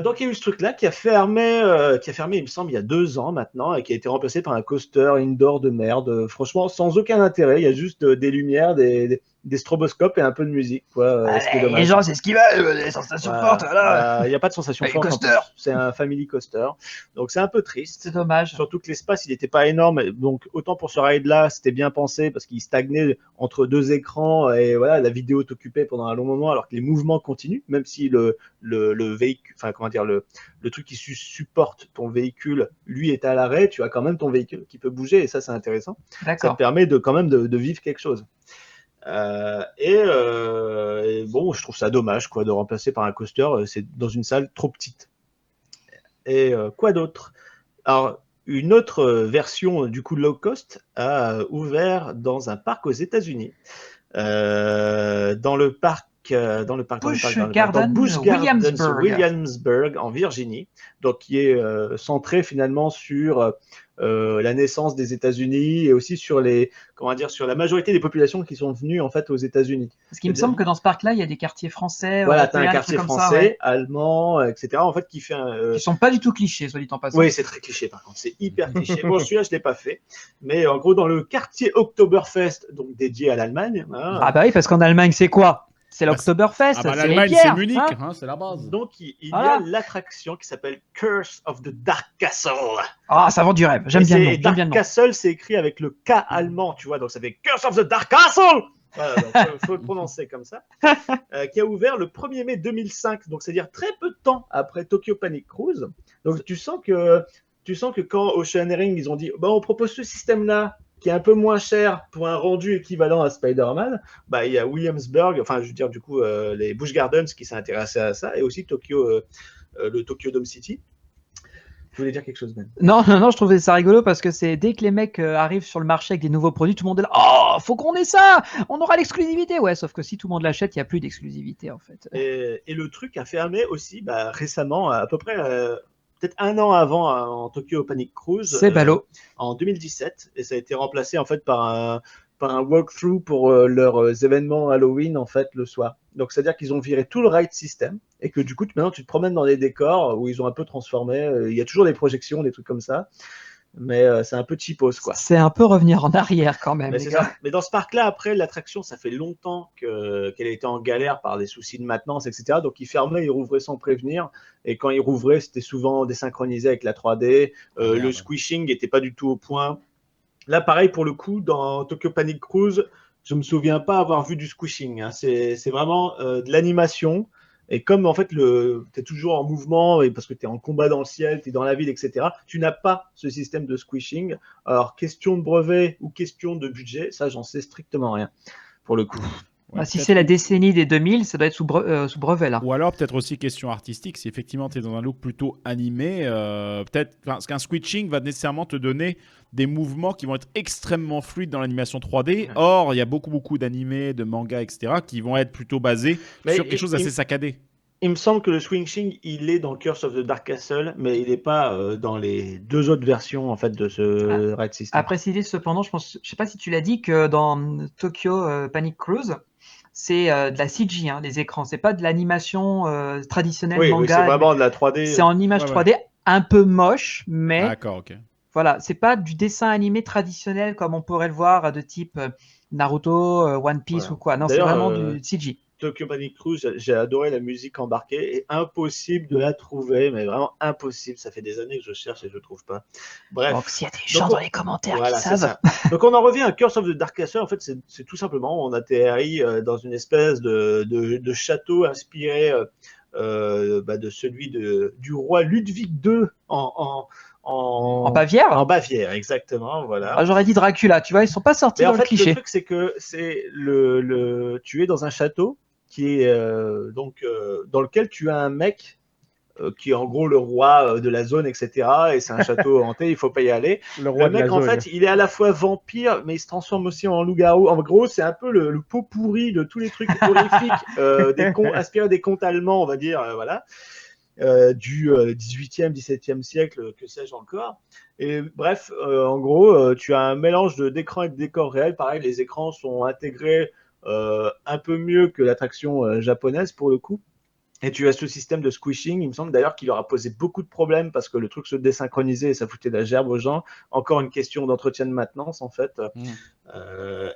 Donc il y a eu ce truc-là qui a fermé, il me semble, il y a 2 ans maintenant, et qui a été remplacé par un coaster indoor de merde. Franchement, sans aucun intérêt, il y a juste des lumières, des stroboscopes et un peu de musique, quoi. Ce qui est dommage. Les gens, c'est ce qu'ils veulent, les sensations fortes. Voilà. Il n'y a pas de sensation Family forte. En coaster. plus. C'est un family coaster, donc c'est un peu triste. C'est dommage. Surtout que l'espace, il n'était pas énorme. Donc, autant pour ce ride-là, c'était bien pensé parce qu'il stagnait entre 2 écrans et voilà, la vidéo t'occupait pendant un long moment alors que les mouvements continuent, même si le véhicule, enfin, comment dire, le truc qui supporte ton véhicule, lui, est à l'arrêt. Tu as quand même ton véhicule qui peut bouger et ça, c'est intéressant. Ça te D'accord. permet quand même de vivre quelque chose. Et bon, je trouve ça dommage quoi, de remplacer par un coaster. C'est dans une salle trop petite. Et quoi d'autre? Alors, une autre version du coup low cost a ouvert dans un parc aux États-Unis, dans le parc Busch Gardens, Williamsburg en Virginie, donc qui est centré finalement sur la naissance des États-Unis et aussi sur sur la majorité des populations qui sont venues en fait aux États-Unis. Parce qu'il me semble que dans ce parc-là, il y a des quartiers français. Voilà, tu as un européens, quartier des trucs comme ça, français, ouais. allemand, etc. En fait, qui fait Qui sont pas du tout clichés, soit dit en passant. Oui, c'est très cliché par contre, c'est hyper cliché. Bon, celui-là, je l'ai pas fait, mais en gros, dans le quartier Oktoberfest, donc dédié à l'Allemagne. Hein, Ah bah oui, parce qu'en Allemagne, c'est quoi? C'est l'Oktoberfest, Ah bah, c'est les l'Allemagne, bières. c'est Munich, hein. hein, c'est la base. donc, il y Voilà. a l'attraction qui s'appelle Curse of the Dark Castle. Ah, ça vend du rêve. J'aime Et bien le nom. c'est- J'aime Dark bien le nom. Castle, c'est écrit avec le K allemand, tu vois, donc ça fait Curse of the Dark Castle. Voilà, donc faut le prononcer comme ça. Qui a ouvert le 1er mai 2005, donc c'est-à-dire très peu de temps après Tokyo Panic Cruise. Donc tu sens que quand Oceanering ils ont dit bah, on propose ce système-là qui est un peu moins cher pour un rendu équivalent à Spider-Man, bah, il y a Williamsburg, enfin je veux dire du coup les Busch Gardens qui s'est intéressé à ça et aussi le Tokyo Dome City. Tu voulais dire quelque chose, Ben? Non, je trouvais ça rigolo parce que c'est dès que les mecs arrivent sur le marché avec des nouveaux produits, tout le monde est là. Oh, faut qu'on ait ça. On aura l'exclusivité. Ouais, sauf que si tout le monde l'achète, il n'y a plus d'exclusivité en fait. Et le truc a fermé aussi bah, récemment, à peu près peut-être 1 an avant en Tokyo Panic Cruise. C'est ballot. En 2017 et ça a été remplacé en fait par un walkthrough pour leurs événements Halloween en fait le soir. Donc c'est à dire qu'ils ont viré tout le ride system et que du coup maintenant tu te promènes dans des décors où ils ont un peu transformé. Il y a toujours des projections, des trucs comme ça, mais c'est un peu cheapos quoi. C'est un peu revenir en arrière quand même. Mais, les c'est gars. ça. Mais dans ce parc-là, après, l'attraction, ça fait longtemps qu'elle a été en galère par des soucis de maintenance, etc. Donc, ils fermaient, ils rouvraient sans prévenir. Et quand ils rouvraient, c'était souvent désynchronisé avec la 3D. Le squishing n'était pas du tout au point. Là, pareil, pour le coup, dans Tokyo Panic Cruise, je me souviens pas avoir vu du squishing. Hein. C'est vraiment de l'animation. Et comme en fait, tu es toujours en mouvement, et parce que tu es en combat dans le ciel, tu es dans la ville, etc., tu n'as pas ce système de squishing. Alors, question de brevet ou question de budget, ça, j'en sais strictement rien, pour le coup. Ouais, si peut-être- c'est la décennie des 2000, ça doit être sous brevet là. Ou alors peut-être aussi question artistique, si effectivement tu es dans un look plutôt animé, peut-être parce qu'un switching va nécessairement te donner des mouvements qui vont être extrêmement fluides dans l'animation 3D. Or, il y a beaucoup d'animés, de mangas, etc. qui vont être plutôt basés Mais sur quelque chose d'assez saccadé. Il me semble que le switching, il est dans Curse of the Dark Castle, mais il n'est pas dans les 2 autres versions en fait de ce Ride System. À préciser cependant, je sais pas si tu l'as dit, que dans Tokyo Panic Cruise, c'est de la CG, hein, les écrans. C'est pas de l'animation traditionnelle Oui, manga. c'est vraiment de la 3D. C'est en image 3D, un peu moche, mais D'accord, ok. voilà, c'est pas du dessin animé traditionnel comme on pourrait le voir de type Naruto, One Piece Voilà. ou quoi. Non, c'est D'ailleurs, vraiment du CG. Tokyo Panic Cruise, j'ai adoré la musique embarquée et impossible de la trouver, mais vraiment impossible. Ça fait des années que je cherche et je ne trouve pas. Bref. Donc, s'il y a des gens dans les commentaires Voilà, qui c'est savent. ça. Donc on en revient à Curse of the Dark Castle. En fait, c'est tout simplement, on atterrit dans une espèce de château inspiré de celui du roi Ludwig II En Bavière En Bavière, exactement, voilà. Ah, j'aurais dit Dracula, tu vois, ils sont pas sortis Mais dans en le fait, cliché. le truc, c'est que tu es dans un château qui est dans lequel tu as un mec qui est en gros le roi de la zone, etc. Et c'est un château hanté, il faut pas y aller. Le roi Le de la mec, en zone. fait, il est à la fois vampire, mais il se transforme aussi en loup-garou. En gros, c'est un peu le pot pourri de tous les trucs horrifiques inspirés des contes allemands, on va dire, voilà. Du 18e, 17e siècle, que sais-je encore. Et bref, en gros, tu as un mélange d'écran et de décor réel. Pareil, les écrans sont intégrés un peu mieux que l'attraction japonaise pour le coup. Et tu as ce système de squishing. Il me semble d'ailleurs qu'il leur a posé beaucoup de problèmes parce que le truc se désynchronisait et ça foutait la gerbe aux gens. Encore une question d'entretien de maintenance en fait.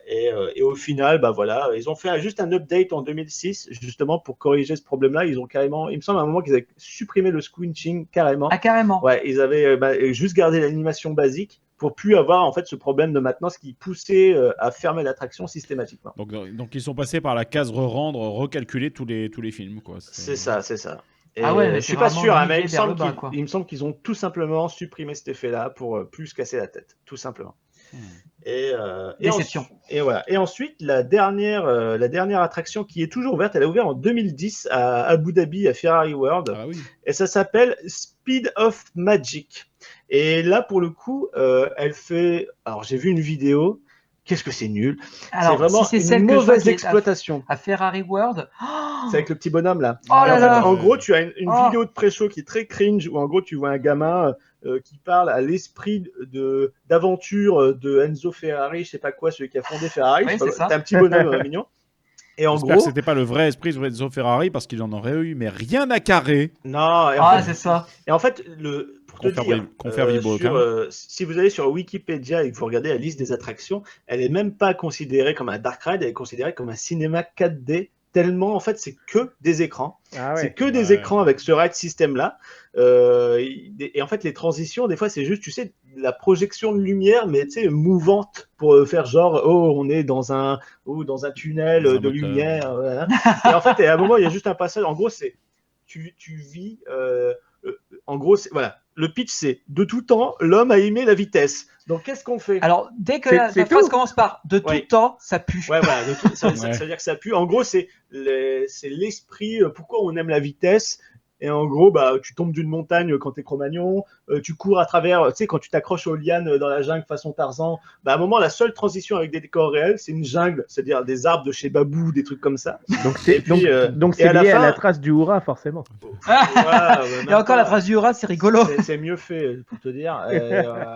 Et au final, bah voilà, ils ont fait juste un update en 2006 justement pour corriger ce problème-là. Ils ont carrément, il me semble à un moment qu'ils avaient supprimé le squinching carrément. Ah, carrément. Ouais, ils avaient juste gardé l'animation basique pour plus avoir en fait ce problème de maintenance qui poussait à fermer l'attraction systématiquement. Donc ils sont passés par la case re-rendre, recalculer tous les films, quoi. C'est ça. Et Ah ouais, mais je c'est suis pas vraiment sûr, hein, mais nivelé vers le bas, quoi. il me semble qu'ils ont tout simplement supprimé cet effet-là pour plus se casser la tête, tout simplement. Déception. Et voilà. Et ensuite, la dernière attraction qui est toujours ouverte, elle a ouvert en 2010 à Abu Dhabi, à Ferrari World. Ah oui. Et ça s'appelle Speed of Magic. Et là, pour le coup, elle fait. Alors, j'ai vu une vidéo. Qu'est-ce que c'est nul. Alors, c'est vraiment si c'est une celle que je vois mauvaise qui est exploitation. à Ferrari World. C'est avec le petit bonhomme là. Oh Et là en fait, là. en gros, tu as une Oh. vidéo de pré-show qui est très cringe où en gros, tu vois un gamin qui parle à l'esprit d'aventure de Enzo Ferrari, je sais pas quoi, celui qui a fondé Ferrari. Oui, Je sais pas, c'est ça. un petit bonhomme mignon. Et en J'espère gros, que c'était pas le vrai esprit de Enzo Ferrari parce qu'il en aurait eu, mais rien à carrer. non. Et Ah, c'est ça. en fait, pour te dire, si vous allez sur Wikipédia et que vous regardez la liste des attractions, elle est même pas considérée comme un dark ride, elle est considérée comme un cinéma 4D. Tellement, en fait, c'est que des écrans. Ah ouais. C'est que des écrans avec ce ride system-là. Et en fait, les transitions, des fois, c'est juste, tu sais, la projection de lumière, mais tu sais, mouvante pour faire genre, oh, on est dans un tunnel Dans un de moteur. lumière. Voilà. Et en fait, à un moment, il y a juste un passage. En gros, c'est tu vis. En gros, voilà. Le pitch, c'est de tout temps, l'homme a aimé la vitesse. Donc, qu'est-ce qu'on fait? Alors, dès que C'est- la c'est phrase tout. commence par de tout Ouais. temps, ça pue. Ouais, voilà, ça Ouais. veut dire que ça pue. En gros, c'est l'esprit, pourquoi on aime la vitesse. Et en gros, bah, tu tombes d'une montagne quand t'es Cro-Magnon, tu cours à travers, tu sais, quand tu t'accroches aux lianes dans la jungle façon Tarzan, bah, à un moment, la seule transition avec des décors réels, c'est une jungle, c'est-à-dire des arbres de chez Babou, des trucs comme ça. Donc Et puis, donc et c'est à la lié à fin- la trace du hurrah, forcément. Et encore la trace du rat, c'est rigolo. C'est mieux fait, pour te dire.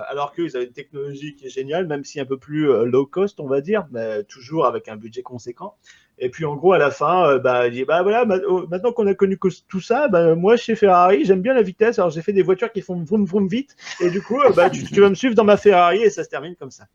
Alors qu'ils avaient une technologie qui est géniale, même si un peu plus low cost, on va dire, mais toujours avec un budget conséquent. Et puis en gros à la fin, il dit voilà, maintenant qu'on a connu tout ça, moi chez Ferrari, j'aime bien la vitesse. Alors j'ai fait des voitures qui font vroom vroom vite, et du coup, tu vas me suivre dans ma Ferrari, et ça se termine comme ça.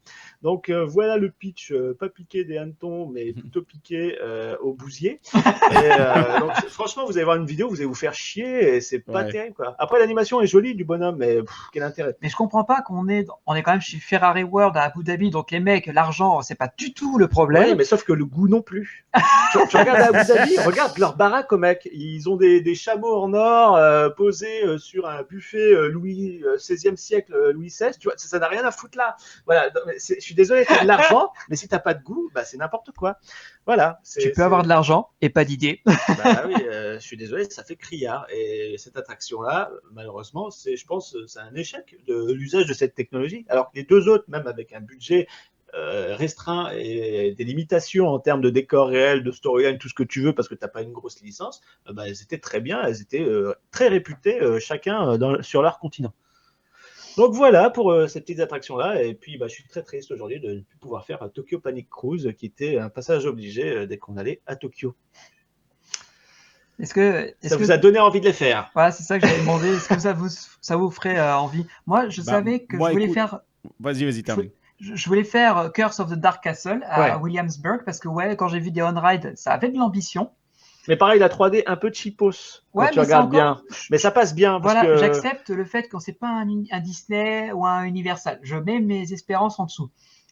Donc voilà le pitch, pas piqué des hannetons, mais plutôt piqué au bousier. Et, donc franchement, vous allez voir une vidéo, vous allez vous faire chier, et c'est pas terrible quoi. Après l'animation est jolie du bonhomme, mais quel intérêt. Mais je comprends pas qu'on est quand même chez Ferrari World à Abu Dhabi, donc les mecs, l'argent, c'est pas du tout le problème. Oui, mais sauf que le goût non plus. tu regardes à Abu Dhabi, regarde leur baraque, mec. Ils ont des chameaux en or posés sur un buffet Louis XVIe siècle, Louis XVI. Tu vois, ça n'a rien à foutre là. Voilà. Je suis désolé, t'as de l'argent, mais si t'as pas de goût, c'est n'importe quoi. Voilà. Tu peux avoir de l'argent et pas d'idée. Oui, je suis désolé, ça fait criard. Et cette attraction-là, malheureusement, je pense, c'est un échec de l'usage de cette technologie. Alors que les deux autres, même avec un budget restreint et des limitations en termes de décor réel, de storyline, tout ce que tu veux, parce que tu n'as pas une grosse licence, elles étaient très bien, elles étaient très réputées, chacun sur leur continent. Donc voilà pour ces petites attractions-là, et puis je suis très triste aujourd'hui de ne plus pouvoir faire Tokyo Panic Cruise, qui était un passage obligé dès qu'on allait à Tokyo. Ça vous a donné envie de les faire? Voilà, c'est ça que j'avais demandé. Est-ce que ça vous ferait envie? Moi, je savais que je voulais faire... Vas-y, termine. Je voulais faire Curse of the Dark Castle à Williamsburg, parce que quand j'ai vu des on-ride, ça avait de l'ambition. Mais pareil, la 3D un peu cheapos, quand tu regardes bien. Mais ça passe bien. Voilà, j'accepte le fait que c'est pas un Disney ou un Universal. Je mets mes espérances en dessous.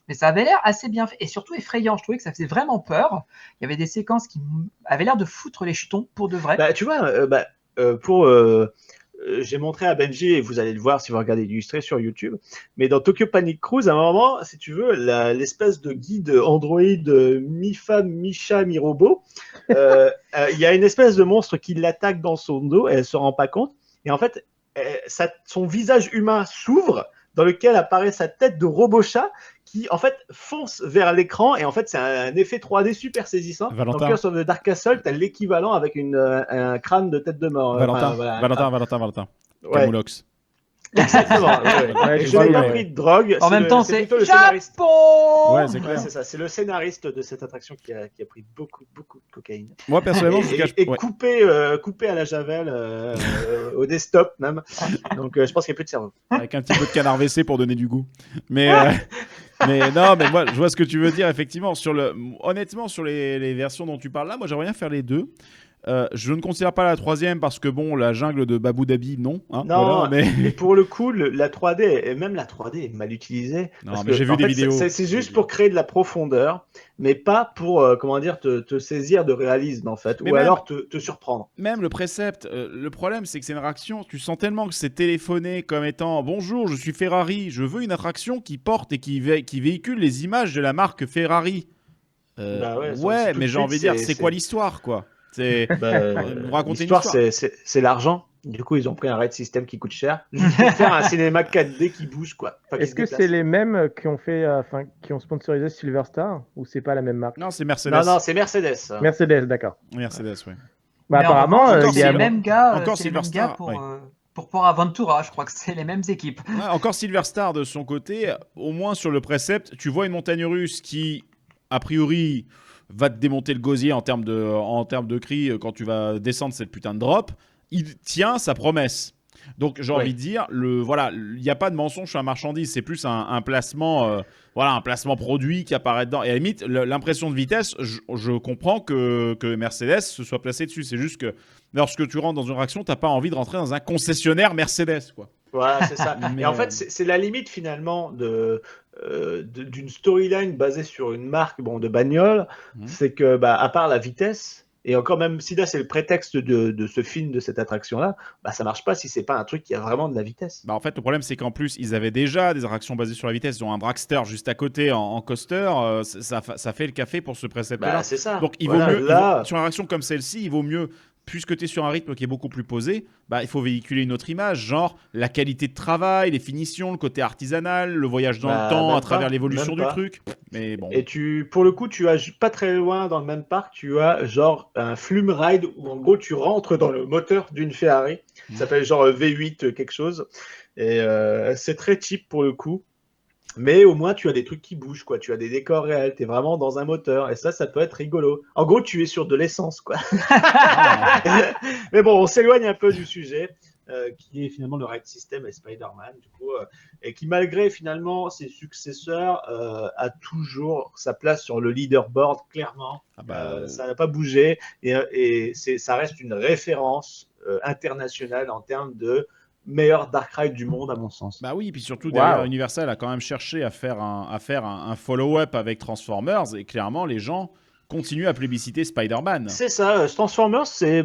Mais ça avait l'air assez bien fait, et surtout effrayant. Je trouvais que ça faisait vraiment peur. Il y avait des séquences qui avaient l'air de foutre les jetons pour de vrai. Tu vois, j'ai montré à Benji, et vous allez le voir si vous regardez l'illustré sur YouTube, mais dans Tokyo Panic Cruise, à un moment, si tu veux, l'espèce de guide Android mi-femme, mi-chat, mi-robot, il y a une espèce de monstre qui l'attaque dans son dos, et elle ne se rend pas compte, et en fait, son visage humain s'ouvre, dans lequel apparaît sa tête de robot-chat, qui en fait fonce vers l'écran, et en fait c'est un effet 3D super saisissant. Dans Curse of the Dark Castle, tu as l'équivalent avec un crâne de tête de mort. Valentin. Camoulox. Exactement. Je n'ai pas pris de drogue. En même temps, c'est le scénariste. Ouais, c'est clair. C'est ça. C'est le scénariste de cette attraction qui a pris beaucoup de cocaïne. Moi, personnellement, coupé à la javel, au desktop même. Donc, je pense qu'il n'y a plus de cerveau. Avec un petit peu de canard WC pour donner du goût. Mais non, mais moi, je vois ce que tu veux dire, effectivement. Honnêtement, sur les versions dont tu parles là, moi, j'aimerais bien faire les deux. Je ne considère pas la troisième parce que la jungle de Abu Dhabi, non. Non, voilà, mais pour le coup, la 3D, et même la 3D est mal utilisée. Non, mais j'ai vu des vidéos. C'est juste pour créer de la profondeur, mais pas pour, te saisir de réalisme, en fait, mais alors te surprendre. Même le précepte, le problème, c'est que c'est une attraction, tu sens tellement que c'est téléphoné comme étant « Bonjour, je suis Ferrari, je veux une attraction qui porte et qui véhicule les images de la marque Ferrari. » mais j'ai envie de dire, c'est quoi l'histoire, quoi? C'est raconter l'histoire, c'est l'argent. Du coup, ils ont pris un raid system qui coûte cher juste pour faire un cinéma 4D qui bouge, quoi. Est-ce que c'est les mêmes qui ont sponsorisé Silver Star, ou c'est pas la même marque? Non, c'est Mercedes. Non, c'est Mercedes. Mercedes, d'accord. Mercedes, oui. Apparemment, il y a les mêmes gars. Encore Silver Star pour Port Aventura, je crois que c'est les mêmes équipes. Encore Silver Star de son côté, au moins sur le précepte, tu vois une montagne russe qui, a priori, va te démonter le gosier en termes de cris quand tu vas descendre cette putain de drop. Il tient sa promesse. Donc j'ai envie de dire, il n'y a pas de mensonge sur la marchandise, c'est plus un placement, un placement produit qui apparaît dedans. Et à la limite, l'impression de vitesse, je comprends que Mercedes se soit placé dessus. C'est juste que lorsque tu rentres dans une attraction, tu n'as pas envie de rentrer dans un concessionnaire Mercedes, quoi. Voilà, c'est ça. Et en fait, c'est la limite finalement d'une storyline basée sur une marque de bagnole, c'est que à part la vitesse, et encore même si là c'est le prétexte de ce film, de cette attraction-là, ça marche pas si c'est pas un truc qui a vraiment de la vitesse. En fait, le problème c'est qu'en plus, ils avaient déjà des attractions basées sur la vitesse. Ils ont un dragster juste à côté en coaster. Ça fait le café pour ce précepte-là. C'est ça. Donc il vaut mieux, sur une attraction comme celle-ci, il vaut mieux, puisque tu es sur un rythme qui est beaucoup plus posé, il faut véhiculer une autre image, genre la qualité de travail, les finitions, le côté artisanal, le voyage dans le temps à travers l'évolution du truc. Mais bon. Et pour le coup, tu as pas très loin dans le même parc, tu as genre un flume ride où en gros tu rentres dans le moteur d'une Ferrari. Ça s'appelle genre V8 quelque chose. Et c'est très cheap pour le coup. Mais au moins, tu as des trucs qui bougent, quoi. Tu as des décors réels. Tu es vraiment dans un moteur. Et ça peut être rigolo. En gros, tu es sur de l'essence, quoi. Mais bon, on s'éloigne un peu du sujet, qui est finalement le Ride System et Spider-Man, du coup, et qui, malgré finalement ses successeurs, a toujours sa place sur le leaderboard, clairement. Ça n'a pas bougé. Et ça reste une référence internationale en termes de meilleur Dark Ride du monde, à mon sens. Bah oui, et puis surtout, derrière, Universal a quand même cherché à faire un follow-up avec Transformers, et clairement, les gens continuent à plébisciter Spider-Man. C'est ça, Transformers, c'est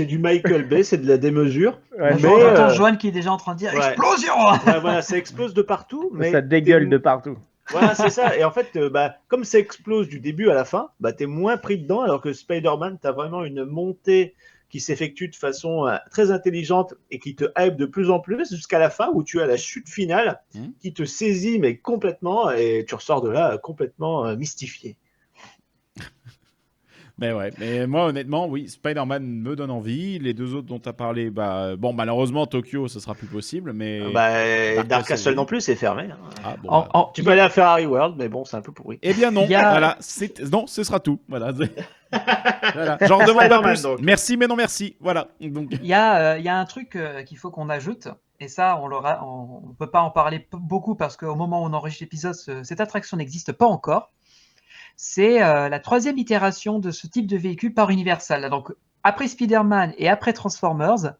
du Michael Bay, c'est de la démesure. Ouais, j'entends Joanne qui est déjà en train de dire explosion. Ouais, voilà, ça explose de partout. Mais ça dégueule de partout. Voilà, c'est ça. Et en fait, comme ça explose du début à la fin, t'es moins pris dedans, alors que Spider-Man, t'as vraiment une montée qui s'effectue de façon très intelligente et qui te hype de plus en plus jusqu'à la fin où tu as la chute finale qui te saisit mais complètement et tu ressors de là complètement mystifié. Mais ouais, mais moi honnêtement, oui, Spider-Man me donne envie. Les deux autres dont tu as parlé, bon, malheureusement, Tokyo, ce sera plus possible. Mais Dark Castle non plus, c'est fermé. Ah, bon, tu peux aller à Ferrari World, mais bon, c'est un peu pourri. Eh bien non, voilà, non, ce sera tout. Voilà. Voilà. J'en demande pas plus. Donc. Merci, mais non merci. Voilà. Donc... Il y a un truc qu'il faut qu'on ajoute. Et ça, on ne peut pas en parler beaucoup parce qu'au moment où on enregistre l'épisode, cette attraction n'existe pas encore. C'est la troisième itération de ce type de véhicule par Universal. Donc, après Spider-Man et après Transformers,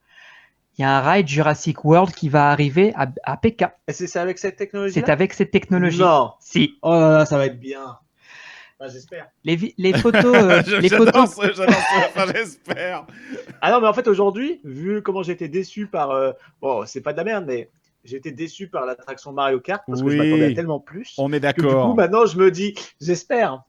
il y a un ride Jurassic World qui va arriver à Pékin. Et c'est avec cette technologie? C'est avec cette technologie. Non. Si. Oh là là, ça va être bien. Enfin, j'espère. Les photos... j'espère. Ah non, mais en fait, aujourd'hui, vu comment j'ai été déçu par... bon, c'est pas de la merde, mais... J'ai été déçu par l'attraction Mario Kart parce que je m'attendais à tellement plus. On est d'accord. Du coup, maintenant, je me dis, j'espère.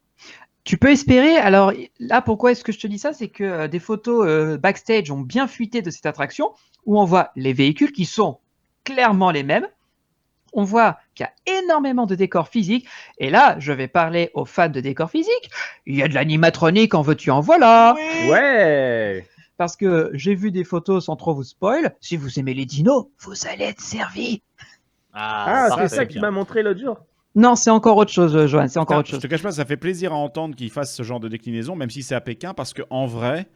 Tu peux espérer. Alors là, pourquoi est-ce que je te dis ça? C'est que des photos backstage ont bien fuité de cette attraction où on voit les véhicules qui sont clairement les mêmes. On voit qu'il y a énormément de décors physiques. Et là, je vais parler aux fans de décors physiques. Il y a de l'animatronique, en veux-tu, en voilà. Oui. Ouais. Parce que j'ai vu des photos sans trop vous spoil. Si vous aimez les dinos, vous allez être servis. C'est ça qu'il m'a montré l'autre jour. Non, c'est encore autre chose, Johan. C'est encore autre chose. Je te cache pas, ça fait plaisir à entendre qu'ils fassent ce genre de déclinaison, même si c'est à Pékin, parce que en vrai,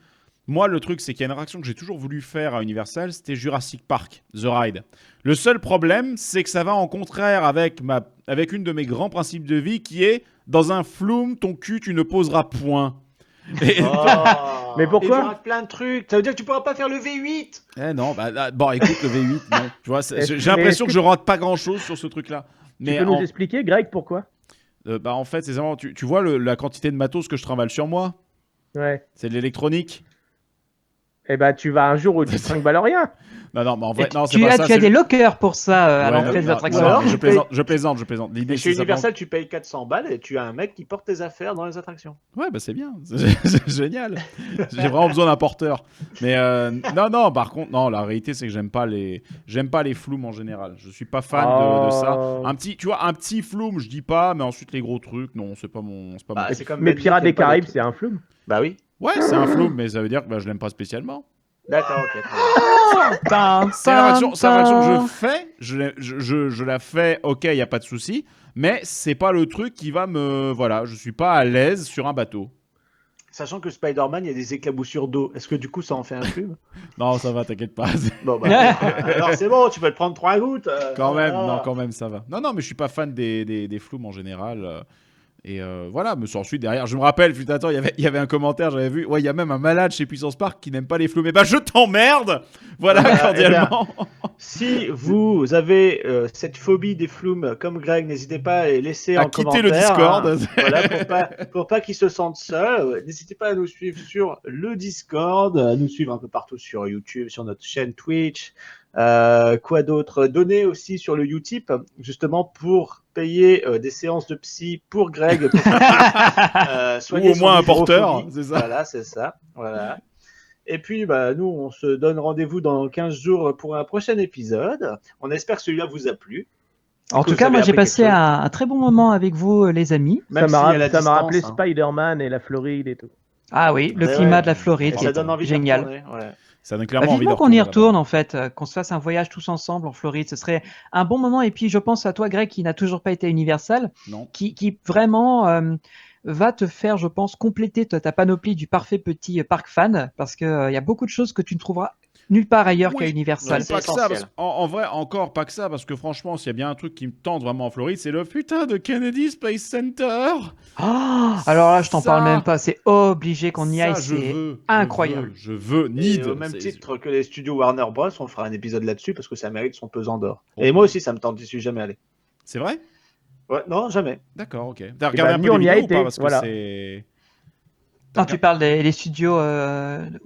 moi, le truc, c'est qu'il y a une attraction que j'ai toujours voulu faire à Universal, c'était Jurassic Park, The Ride. Le seul problème, c'est que ça va en contraire avec une de mes grands principes de vie, qui est dans un flume, ton cul, tu ne poseras point. Et... Mais pourquoi? Il y aura plein de trucs. Ça veut dire que tu pourras pas faire le V8. Eh non, bon, écoute, le V8, non. Tu vois, j'ai l'impression que je rate pas grand-chose sur ce truc-là. Tu peux nous expliquer, Greg, pourquoi? En fait, c'est vraiment, tu vois la quantité de matos que je trimballe sur moi? Ouais. C'est de l'électronique. Eh ben, tu vas un jour où tu ne trimbales rien. Non, mais en vrai, non, c'est pas ça. Tu as des lockers pour ça à l'entrée des attractions. Alors, je plaisante. L'idée, chez Universal, tu payes 400 balles et tu as un mec qui porte tes affaires dans les attractions. Ouais, bah c'est bien. C'est génial. J'ai vraiment besoin d'un porteur. Mais non, par contre, non, la réalité, c'est que j'aime pas les floumes en général. Je suis pas fan de ça. Un petit floume, je dis pas, mais ensuite les gros trucs, non, c'est pas mon. Mais Pirates des Caraïbes, c'est un floume. Bah oui. Ouais, c'est un floume, mais ça veut dire que je l'aime pas spécialement. D'accord, ok. C'est une attraction que je fais, je la fais, ok, il n'y a pas de souci, mais c'est pas le truc qui va me... Voilà, je suis pas à l'aise sur un bateau. Sachant que Spider-Man, il y a des éclaboussures d'eau. Est-ce que du coup, ça en fait un flume? Non, ça va, t'inquiète pas. Bon, alors c'est bon, tu peux te prendre 3 gouttes. Quand même, ça va. Non, mais je suis pas fan des flumes en général. Et voilà, mais ensuite derrière, je me rappelle, il y avait un commentaire, j'avais vu, ouais, il y a même un malade chez Puissance Park qui n'aime pas les floumes. Mais je t'emmerde. Voilà, cordialement. Si vous avez cette phobie des flumes comme Greg, n'hésitez pas à les laisser en commentaire. À quitter le Discord. Voilà, pour pas qu'ils se sentent seuls. N'hésitez pas à nous suivre sur le Discord, à nous suivre un peu partout sur YouTube, sur notre chaîne Twitch. Quoi d'autre? Donnez aussi sur le Utip, justement pour payer des séances de psy pour Greg. Ou au moins un porteur, c'est ça. Voilà, c'est ça. Voilà. Et puis, nous, on se donne rendez-vous dans 15 jours pour un prochain épisode. On espère que celui-là vous a plu. En tout cas, moi, j'ai passé un très bon moment avec vous, les amis. Ça m'a rappelé Spider-Man et la Floride et tout. Ah oui, le climat de la Floride, qui est génial. Ça donne clairement envie de Vivement qu'on y retourner retourne là-bas. en fait, qu'on se fasse un voyage tous ensemble en Floride, ce serait un bon moment. Et puis je pense à toi, Greg, qui n'a toujours pas été à Universal, Non. qui vraiment va te faire, je pense, compléter ta panoplie du parfait petit parc fan, parce qu'il y a beaucoup de choses que tu ne trouveras nulle part ailleurs Oui. qu'à Universal. Ouais, c'est Pas que ça, essentiel. en vrai, encore pas que ça, parce que franchement, s'il y a bien un truc qui me tente vraiment en Floride, c'est le putain de Kennedy Space Center. Oh, alors là, je t'en Ça- parle même pas, c'est obligé qu'on y Ça, aille, je c'est veux, incroyable. Je veux, Et need. au même C'est- titre que les studios Warner Bros, on fera un épisode là-dessus parce que ça mérite son pesant d'or. Oh. Et moi aussi, ça me tente, j'y suis jamais allé. C'est vrai? Ouais, non, jamais. D'accord, ok. T'as regardé bah, un nous, peu on les y a vidéos ou été, pas? Parce que voilà. c'est... Non, tu parles des studios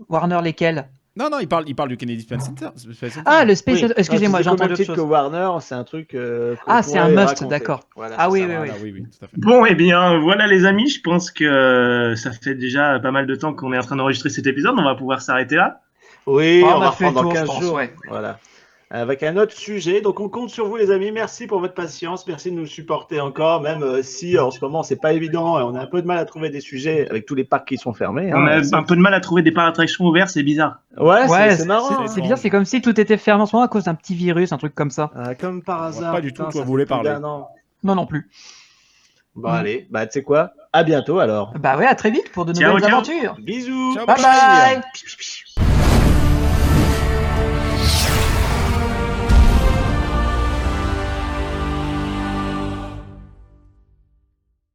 Warner, lesquels? Non, il parle du Kennedy Space Center. Ah, le Space Oui. excusez-moi, Non, j'ai tu dis qu'au entendu même autre titre chose. que Warner, c'est un truc. Ah, qu'on c'est un pourrait must, raconter. d'accord. Voilà, Ah c'est oui, ça. oui, Voilà, oui, tout à fait. Bon, eh bien, voilà les amis, je pense que ça fait déjà pas mal de temps qu'on est en train d'enregistrer cet épisode, on va pouvoir s'arrêter là. Oui, Ah, on on va a fait le reprendre dans tour, je 15 pense, jours. ouais. Voilà. Avec un autre sujet. Donc, on compte sur vous, les amis. Merci pour votre patience. Merci de nous supporter encore, même si en ce moment, c'est pas évident et on a un peu de mal à trouver des sujets avec tous les parcs qui sont fermés. On hein. a un peu de mal à trouver des parcs d'attractions ouverts, c'est bizarre. Ouais, Ouais, c'est marrant. c'est bizarre, c'est comme si tout était fermé en ce moment à cause d'un petit virus, un truc comme ça. Comme par vois hasard. pas du tout putain, de quoi ça vous voulez fait plus parler. d'un an. Non, non plus. Bon, allez. Bah, tu sais quoi? À bientôt alors. Bah ouais, à très vite pour de Ciao, nouvelles ciao. aventures. Bisous. Ciao, Bye bye.